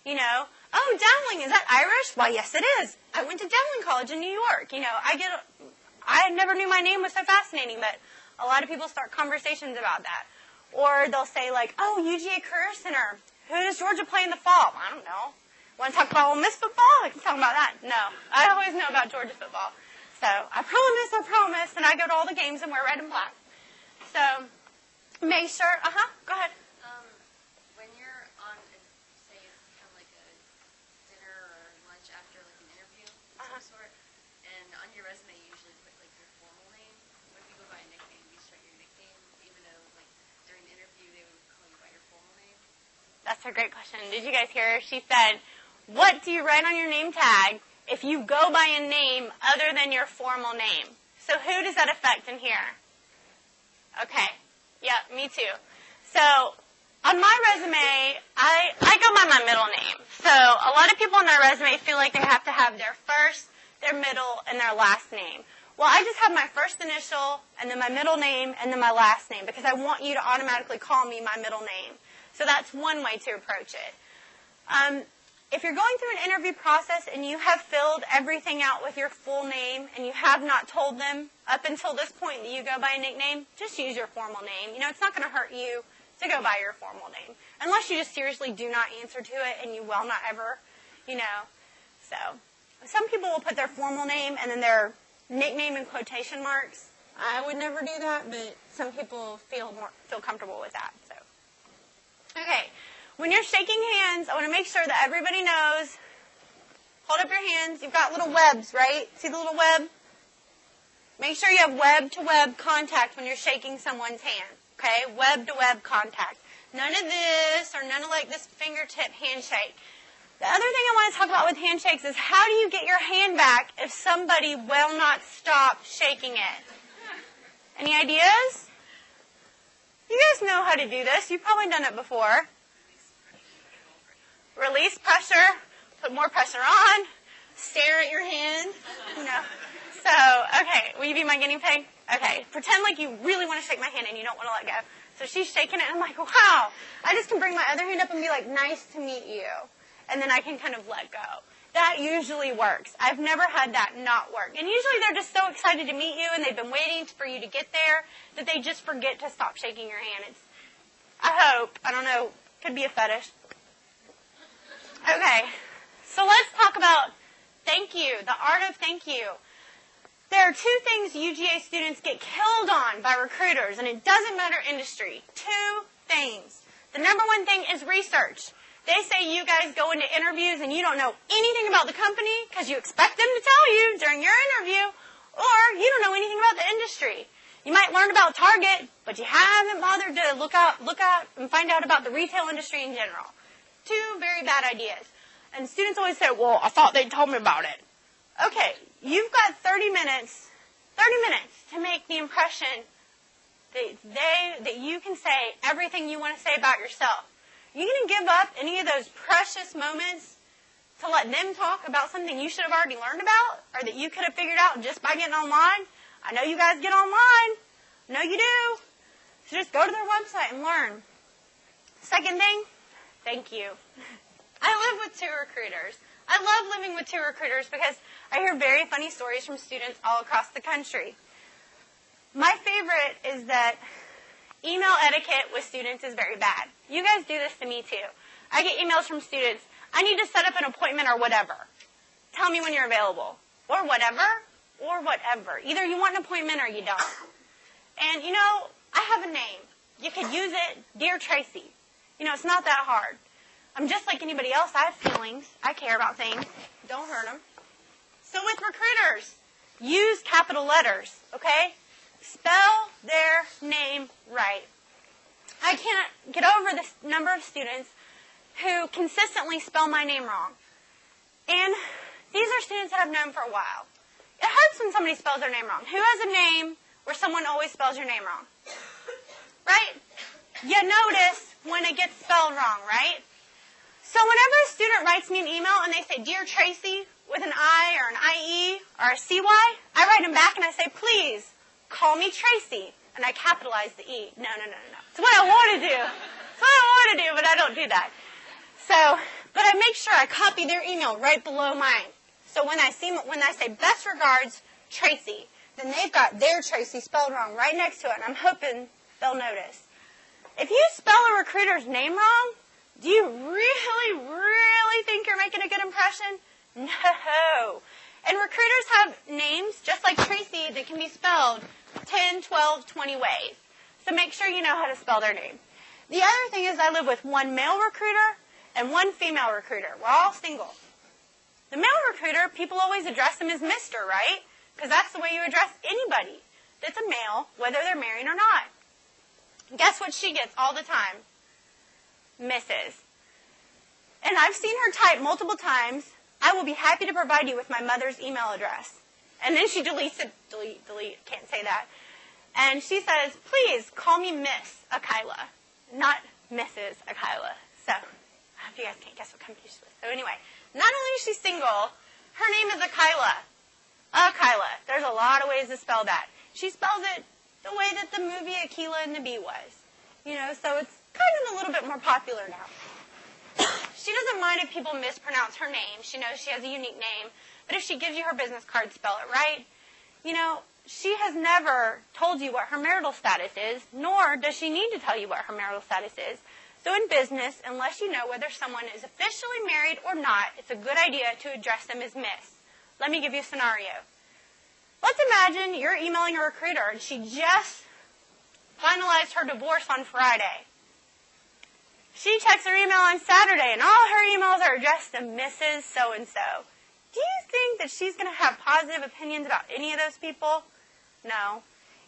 Oh, Dowling, is that Irish? Why, yes, it is. I went to Dowling College in New York. I never knew my name was so fascinating, but a lot of people start conversations about that. Or they'll say, like, oh, UGA Career Center. Who does Georgia play in the fall? I don't know. Want to talk about Ole Miss football? I can talk about that. No. I always know about Georgia football. So, I promise. And I go to all the games and wear red and black. So, make sure. Go ahead. When you're on, say, it's kind of like a dinner or lunch after like an interview of some sort, and on your resume you usually put like your formal name. What if you go by a nickname? You start your nickname, even though like during the interview they would call you by your formal name. That's a great question. Did you guys hear her? She said, what do you write on your name tag if you go by a name other than your formal name? So who does that affect in here? Okay. Yeah, me too. So on my resume, I go by my middle name. So a lot of people on their resume feel like they have to have their first, their middle, and their last name. Well, I just have my first initial, and then my middle name, and then my last name, because I want you to automatically call me my middle name. So that's one way to approach it. If you're going through an interview process and you have filled everything out with your full name and you have not told them up until this point that you go by a nickname, just use your formal name. It's not going to hurt you to go by your formal name. Unless you just seriously do not answer to it and you will not ever, So, some people will put their formal name and then their nickname in quotation marks. I would never do that, but some people feel comfortable with that. So, okay. When you're shaking hands, I want to make sure that everybody knows. Hold up your hands. You've got little webs, right? See the little web? Make sure you have web-to-web contact when you're shaking someone's hand. Okay? Web-to-web contact. None of this or none of like this fingertip handshake. The other thing I want to talk about with handshakes is how do you get your hand back if somebody will not stop shaking it? Any ideas? You guys know how to do this. You've probably done it before. Release pressure, put more pressure on, stare at your hand, So, okay, will you be my guinea pig? Okay, pretend like you really want to shake my hand and you don't want to let go. So she's shaking it and I'm like, wow, I just can bring my other hand up and be like, nice to meet you. And then I can kind of let go. That usually works. I've never had that not work. And usually they're just so excited to meet you and they've been waiting for you to get there that they just forget to stop shaking your hand. I hope, I don't know, could be a fetish. Okay, so let's talk about thank you, the art of thank you. There are 2 things UGA students get killed on by recruiters, and it doesn't matter industry. 2 things. The number one thing is research. They say you guys go into interviews and you don't know anything about the company because you expect them to tell you during your interview, or you don't know anything about the industry. You might learn about Target, but you haven't bothered to look out and find out about the retail industry in general. Two very bad ideas. And students always say, well, I thought they told me about it. Okay, you've got 30 minutes to make the impression that you can say everything you want to say about yourself. Are you going to give up any of those precious moments to let them talk about something you should have already learned about or that you could have figured out just by getting online? I know you guys get online. I know you do. So just go to their website and learn. Second thing, thank you. I live with two recruiters. I love living with two recruiters because I hear very funny stories from students all across the country. My favorite is that email etiquette with students is very bad. You guys do this to me too. I get emails from students. I need to set up an appointment or whatever. Tell me when you're available. Or whatever. Or whatever. Either you want an appointment or you don't. And, I have a name. You could use it, Dear Tracy. It's not that hard. I'm just like anybody else. I have feelings. I care about things. Don't hurt them. So with recruiters, use capital letters, okay? Spell their name right. I can't get over this number of students who consistently spell my name wrong. And these are students that I've known for a while. It hurts when somebody spells their name wrong. Who has a name where someone always spells your name wrong? Right? You notice when it gets spelled wrong, right? So whenever a student writes me an email and they say, Dear Tracy, with an I or an IE or a CY, I write them back and I say, please, call me Tracy. And I capitalize the E. No. It's what I want to do. It's what I want to do, but I don't do that. But I make sure I copy their email right below mine. So when I say best regards, Tracy, then they've got their Tracy spelled wrong right next to it, and I'm hoping they'll notice. If you spell a recruiter's name wrong, do you really, really think you're making a good impression? No. And recruiters have names, just like Tracy, that can be spelled 10, 12, 20 ways. So make sure you know how to spell their name. The other thing is I live with one male recruiter and one female recruiter. We're all single. The male recruiter, people always address him as Mr., right? Because that's the way you address anybody that's a male, whether they're married or not. Guess what she gets all the time? Mrs. And I've seen her type multiple times, I will be happy to provide you with my mother's email address. And then she deletes it. Delete, can't say that. And she says, please call me Miss Akila, not Mrs. Akila. So, I hope you guys can't guess what company she's with. So anyway, not only is she single, her name is Akila. Akila. There's a lot of ways to spell that. She spells it the way that the movie Akila and the Bee was. So it's kind of a little bit more popular now. She doesn't mind if people mispronounce her name. She knows she has a unique name. But if she gives you her business card, spell it right. She has never told you what her marital status is, nor does she need to tell you what her marital status is. So in business, unless you know whether someone is officially married or not, it's a good idea to address them as Miss. Let me give you a scenario. Let's imagine you're emailing a recruiter and she just finalized her divorce on Friday. She checks her email on Saturday and all her emails are addressed to Mrs. So-and-so. Do you think that she's going to have positive opinions about any of those people? No.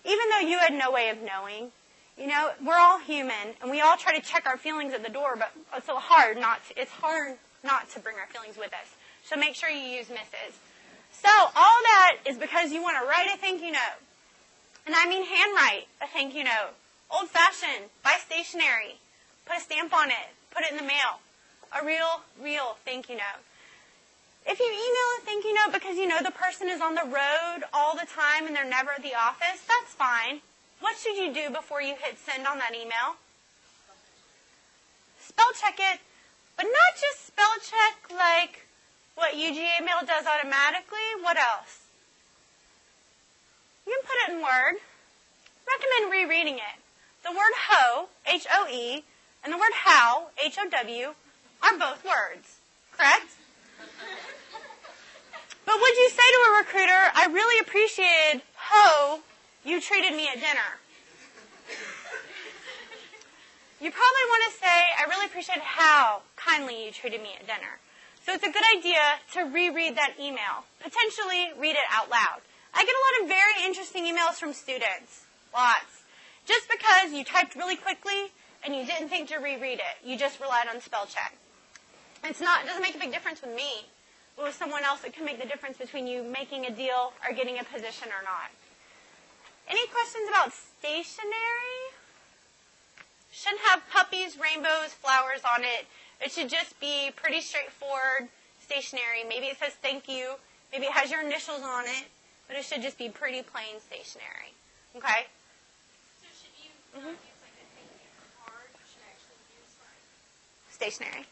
Even though you had no way of knowing. We're all human, and we all try to check our feelings at the door, but it's hard not to bring our feelings with us. So make sure you use Mrs. So all that is because you want to write a thank you note. And I mean handwrite a thank you note. Old-fashioned, buy stationery, put a stamp on it, put it in the mail. A real thank you note. If you email a thank you note because you know the person is on the road all the time and they're never at the office, that's fine. What should you do before you hit send on that email? Spell check it, but not just spell check like what UGA does automatically. What else? You can put it in Word. Recommend rereading it. The word hoe, H-O-E, and the word how, H-O-W, are both words. Correct? But would you say to a recruiter, I really appreciated how you treated me at dinner? You probably want to say, I really appreciated how kindly you treated me at dinner. So it's a good idea to reread that email. Potentially read it out loud. I get a lot of very interesting emails from students. Lots. Just because you typed really quickly and you didn't think to reread it. You just relied on spell check. It doesn't make a big difference with me. But with someone else, it can make the difference between you making a deal or getting a position or not. Any questions about stationery? Shouldn't have puppies, rainbows, flowers on it. It should just be pretty straightforward stationery. Maybe it says thank you. Maybe it has your initials on it. But it should just be pretty plain stationery. Okay? So should you not use like a thank you card? You should actually use like Stationery.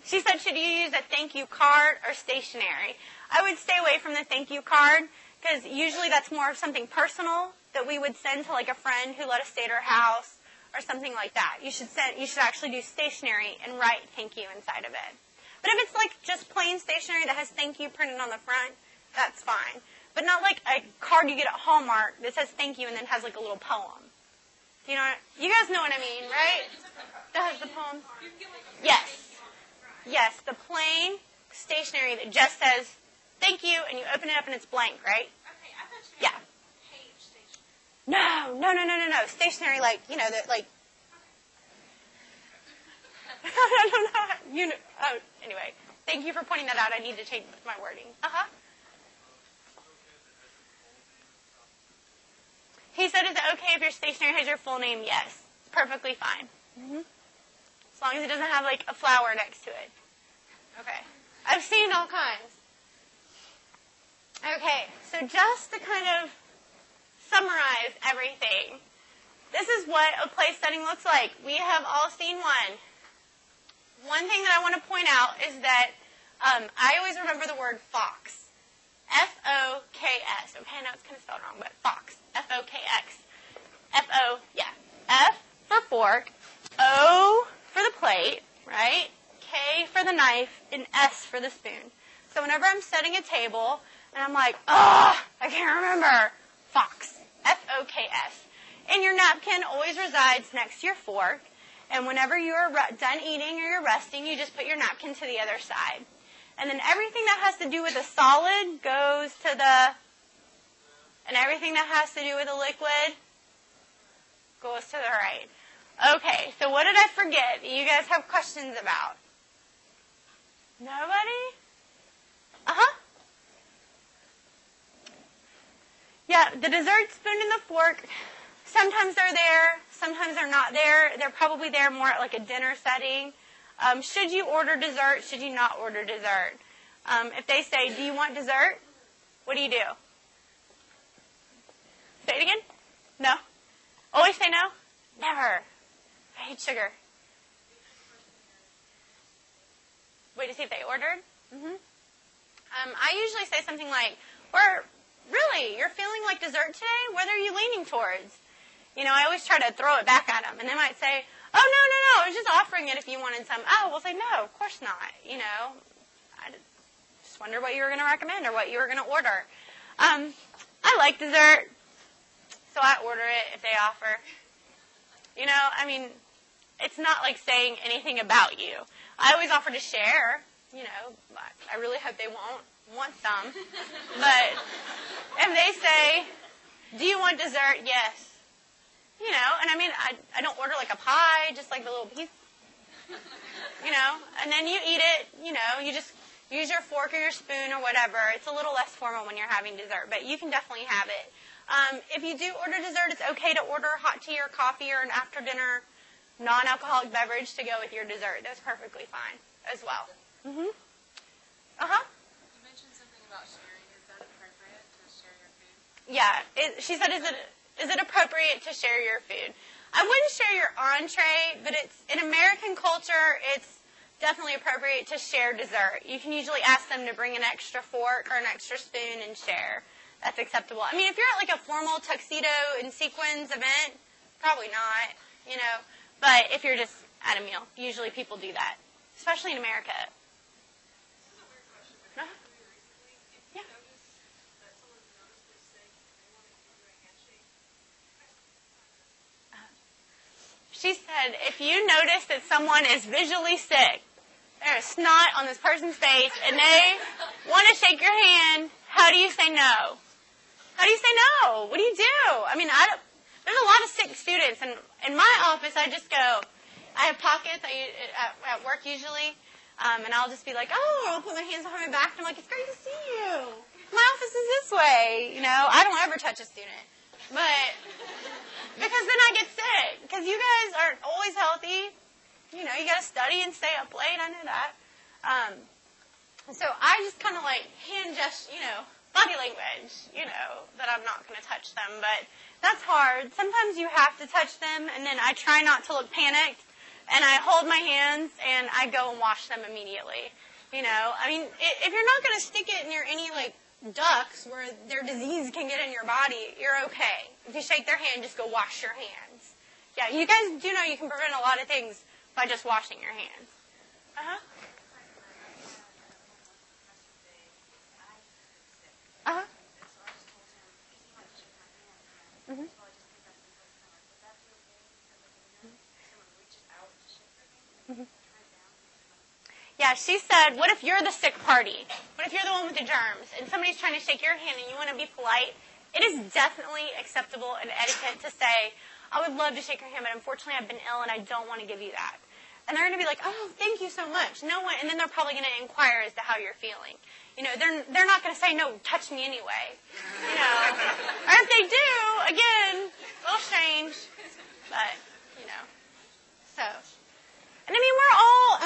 She said, should you use a thank you card or stationery? I would stay away from the thank you card because usually that's more of something personal that we would send to like a friend who let us stay at her house or something like that. You should actually do stationery and write thank you inside of it. But if it's like just plain stationery that has thank you printed on the front, that's fine. But not like a card you get at Hallmark that says thank you and then has like a little poem. You guys know what I mean, right? That has the poem. Yes. Yes, the plain stationery that just says thank you and you open it up and it's blank, right? Okay, I thought you Yeah. meant page stationery. No. Stationery like, that like anyway. Thank you for pointing that out. I need to change my wording. He said, is it okay if your stationery has your full name? Yes. It's perfectly fine. As long as it doesn't have like a flower next to it. Okay. I've seen all kinds. Okay, so just to kind of summarize everything, this is what a place setting looks like. We have all seen one. One thing that I want to point out is that I always remember the word fox. F-O-K-S. Okay, I know it's kind of spelled wrong, but fox. F-O-K-X. F-O, yeah. F for fork, O for the plate, right? K for the knife, and S for the spoon. So whenever I'm setting a table, and I'm like, I can't remember, fox. F-O-K-S. And your napkin always resides next to your fork, and whenever you're done eating or you're resting, you just put your napkin to the other side. And then everything that has to do with a solid goes to and everything that has to do with a liquid goes to the right. Okay, so what did I forget that you guys have questions about? Nobody? Yeah, the dessert spoon and the fork, sometimes they're there, sometimes they're not there. They're probably there more at like a dinner setting. Should you order dessert? Should you not order dessert? If they say, do you want dessert? What do you do? Say it again? No? Always say no? Never. I hate sugar. Wait to see if they ordered? I usually say something like, really, you're feeling like dessert today? What are you leaning towards? I always try to throw it back at them. And they might say, oh, no, I was just offering it if you wanted some. Oh, we'll say, no, of course not. I just wonder what you were going to recommend or what you were going to order. I like dessert, so I order it if they offer. It's not like saying anything about you. I always offer to share. I really hope they won't want some. But if they say, do you want dessert? Yes. I don't order like a pie, just like the little piece. And then you eat it, you just use your fork or your spoon or whatever. It's a little less formal when you're having dessert, but you can definitely have it. If you do order dessert, it's okay to order hot tea or coffee or an after-dinner non-alcoholic beverage to go with your dessert. That's perfectly fine as well. You mentioned something about sharing. Is that appropriate to share your food? Yeah. She said, is it appropriate to share your food? I wouldn't share your entree, but in American culture, it's definitely appropriate to share dessert. You can usually ask them to bring an extra fork or an extra spoon and share. That's acceptable. If you're at like a formal tuxedo and sequins event, probably not, But if you're just at a meal, usually people do that, especially in America. This is a weird question, but recently, if you notice that someone's noticeably sick and they want to give you a handshake, She said, if you notice that someone is visually sick, there's snot on this person's face, and they want to shake your hand. How do you say no? How do you say no? What do you do? I mean, there's a lot of sick students, and in my office, I just go, I have pockets at work usually, and I'll just be like, I'll put my hands behind my back, and I'm like, it's great to see you. My office is this way. I don't ever touch a student. But, because then I get sick, because you guys aren't always healthy. You got to study and stay up late. I know that. So I just kind of hand gesture, body language, that I'm not going to touch them. But that's hard. Sometimes you have to touch them, and then I try not to look panicked, and I hold my hands, and I go and wash them immediately. If you're not going to stick it near any, ducts where their disease can get in your body, you're okay. If you shake their hand, just go wash your hands. Yeah, you guys do know you can prevent a lot of things by just washing your hands. Uh-huh. Uh-huh. Mm-hmm. Mm-hmm. Yeah, she said, what if you're the sick party? What if you're the one with the germs and somebody's trying to shake your hand and you want to be polite? It is definitely acceptable and etiquette to say, I would love to shake your hand, but unfortunately I've been ill and I don't want to give you that. And they're going to be like, oh, thank you so much. No one, and then they're probably going to inquire as to how you're feeling. They're not going to say, no, touch me anyway. Or if they do, again, a little strange. But, so. And we're all,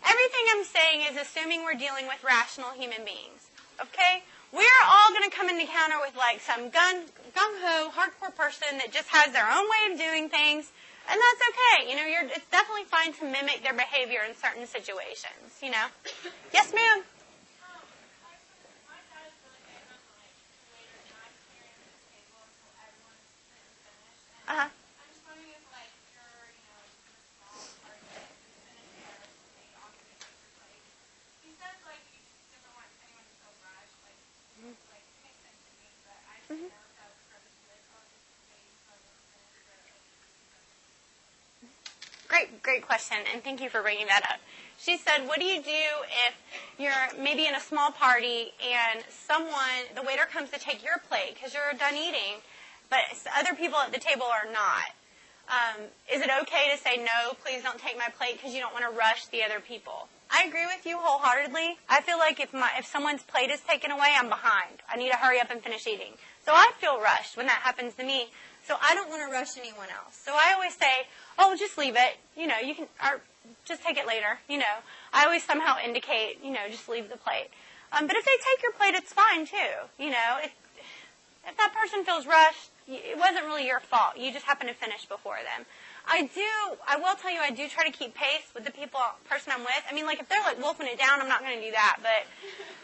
everything I'm saying is assuming we're dealing with rational human beings. Okay? We're all going to come into encounter with some gung-ho, hardcore person that just has their own way of doing things. And that's okay. It's definitely fine to mimic their behavior in certain situations, Yes, ma'am? Uh-huh. Great question, and thank you for bringing that up. She said, what do you do if you're maybe in a small party and the waiter comes to take your plate because you're done eating, but other people at the table are not? Is it okay to say, no, please don't take my plate because you don't want to rush the other people? I agree with you wholeheartedly. I feel like if someone's plate is taken away, I'm behind. I need to hurry up and finish eating. So I feel rushed when that happens to me. So I don't want to rush anyone else. So I always say, oh, just leave it. You can, or just take it later. I always somehow indicate, just leave the plate. But if they take your plate, it's fine too. If that person feels rushed, it wasn't really your fault. You just happened to finish before them. I will tell you, I do try to keep pace with the person I'm with. If they're wolfing it down, I'm not going to do that. But,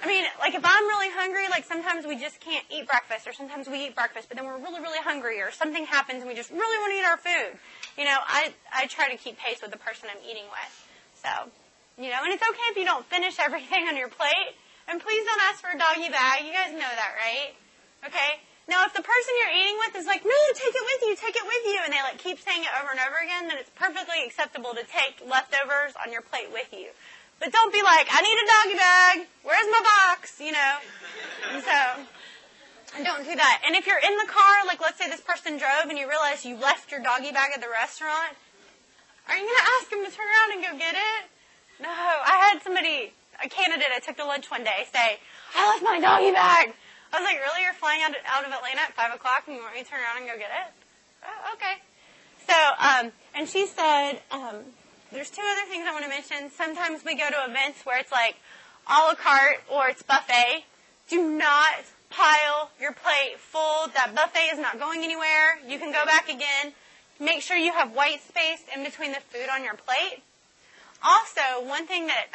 if I'm really hungry, sometimes we just can't eat breakfast, or sometimes we eat breakfast, but then we're really, really hungry, or something happens and we just really want to eat our food. I try to keep pace with the person I'm eating with. So, and it's okay if you don't finish everything on your plate. And please don't ask for a doggy bag. You guys know that, right? Okay? Now, if the person you're eating with is like, no, take it with you, and they keep saying it over and over again, then it's perfectly acceptable to take leftovers on your plate with you. But don't be like, I need a doggy bag. Where's my box? And so, don't do that. And if you're in the car, let's say this person drove and you realize you left your doggy bag at the restaurant, are you going to ask them to turn around and go get it? No. I had a candidate I took to lunch one day, say, I left my doggy bag. I was like, really? You're flying out of Atlanta at 5 o'clock and you want me to turn around and go get it? Oh, okay. So, and she said, there's two other things I want to mention. Sometimes we go to events where it's a la carte or it's buffet. Do not pile your plate full. That buffet is not going anywhere. You can go back again. Make sure you have white space in between the food on your plate. Also, one thing that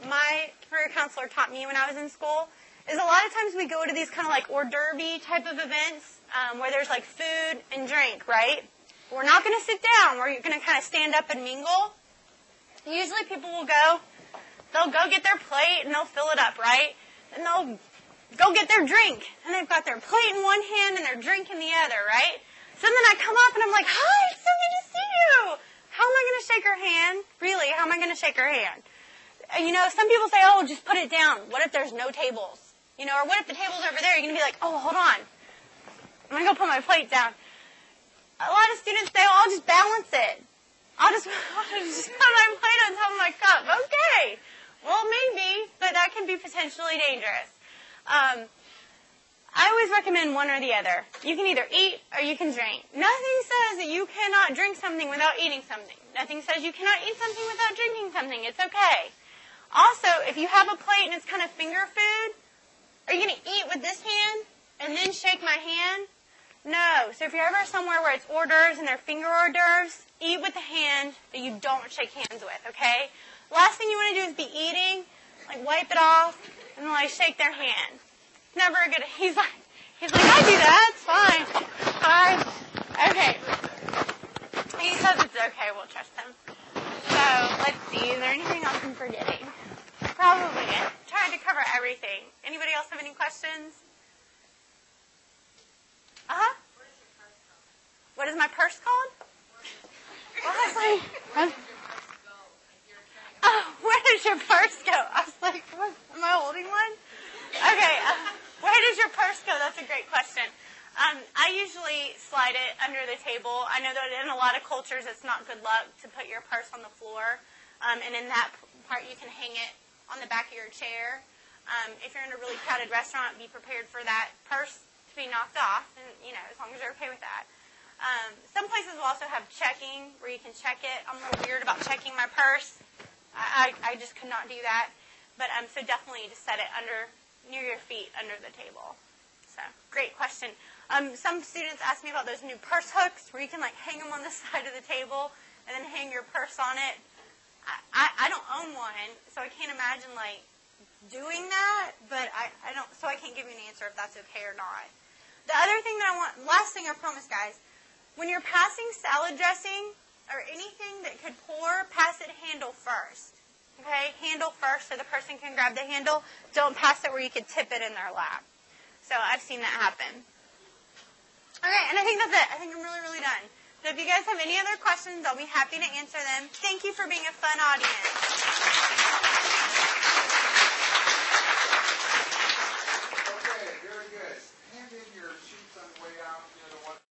my career counselor taught me when I was in school is a lot of times we go to these kind of hors d'oeuvre type of events where there's food and drink, right? We're not going to sit down. We're going to kind of stand up and mingle. Usually people will they'll go get their plate and they'll fill it up, right? And they'll go get their drink. And they've got their plate in one hand and their drink in the other, right? So then I come up and I'm like, hi, it's so good to see you. how am I going to shake her hand? Really, how am I going to shake her hand? Some people say, oh, just put it down. What if there's no tables? Or what if the table's over there? You're going to be like, oh, hold on. I'm going to go put my plate down. A lot of students say, oh, I'll just balance it. I'll just put my plate on top of my cup. Okay. Well, maybe, but that can be potentially dangerous. I always recommend one or the other. You can either eat or you can drink. Nothing says that you cannot drink something without eating something. Nothing says you cannot eat something without drinking something. It's okay. Also, if you have a plate and it's kind of finger food, are you going to eat with this hand and then shake my hand? No. So if you're ever somewhere where it's hors d'oeuvres and they're finger hors d'oeuvres, eat with the hand that you don't shake hands with, okay? Last thing you want to do is be eating, wipe it off, and then shake their hand. Never a good. He's like, I do that. It's fine. Fine. Okay. He says it's okay. We'll trust him. So let's see. Is there anything else I'm forgetting? Probably. I tried to cover everything. Anybody else have any questions? What is my purse called? Well, I was like, where does your purse go? I was like, what? Am I holding one? Okay, where does your purse go? That's a great question. I usually slide it under the table. I know that in a lot of cultures it's not good luck to put your purse on the floor. And in that part you can hang it on the back of your chair. If you're in a really crowded restaurant, be prepared for that purse to be knocked off, and as long as you're okay with that. Some places will also have checking where you can check it. I'm a little weird about checking my purse. I just could not do that. But so definitely just set it near your feet under the table. So great question. Some students ask me about those new purse hooks where you can hang them on the side of the table and then hang your purse on it. I don't own one, so I can't imagine doing that. But I don't, so I can't give you an answer if that's okay or not. The other thing last thing I promise, guys, when you're passing salad dressing or anything that could pour, pass it handle first. Okay, handle first so the person can grab the handle. Don't pass it where you could tip it in their lap. So I've seen that happen. Okay, and I think that's it. I think I'm really, really done. So if you guys have any other questions, I'll be happy to answer them. Thank you for being a fun audience.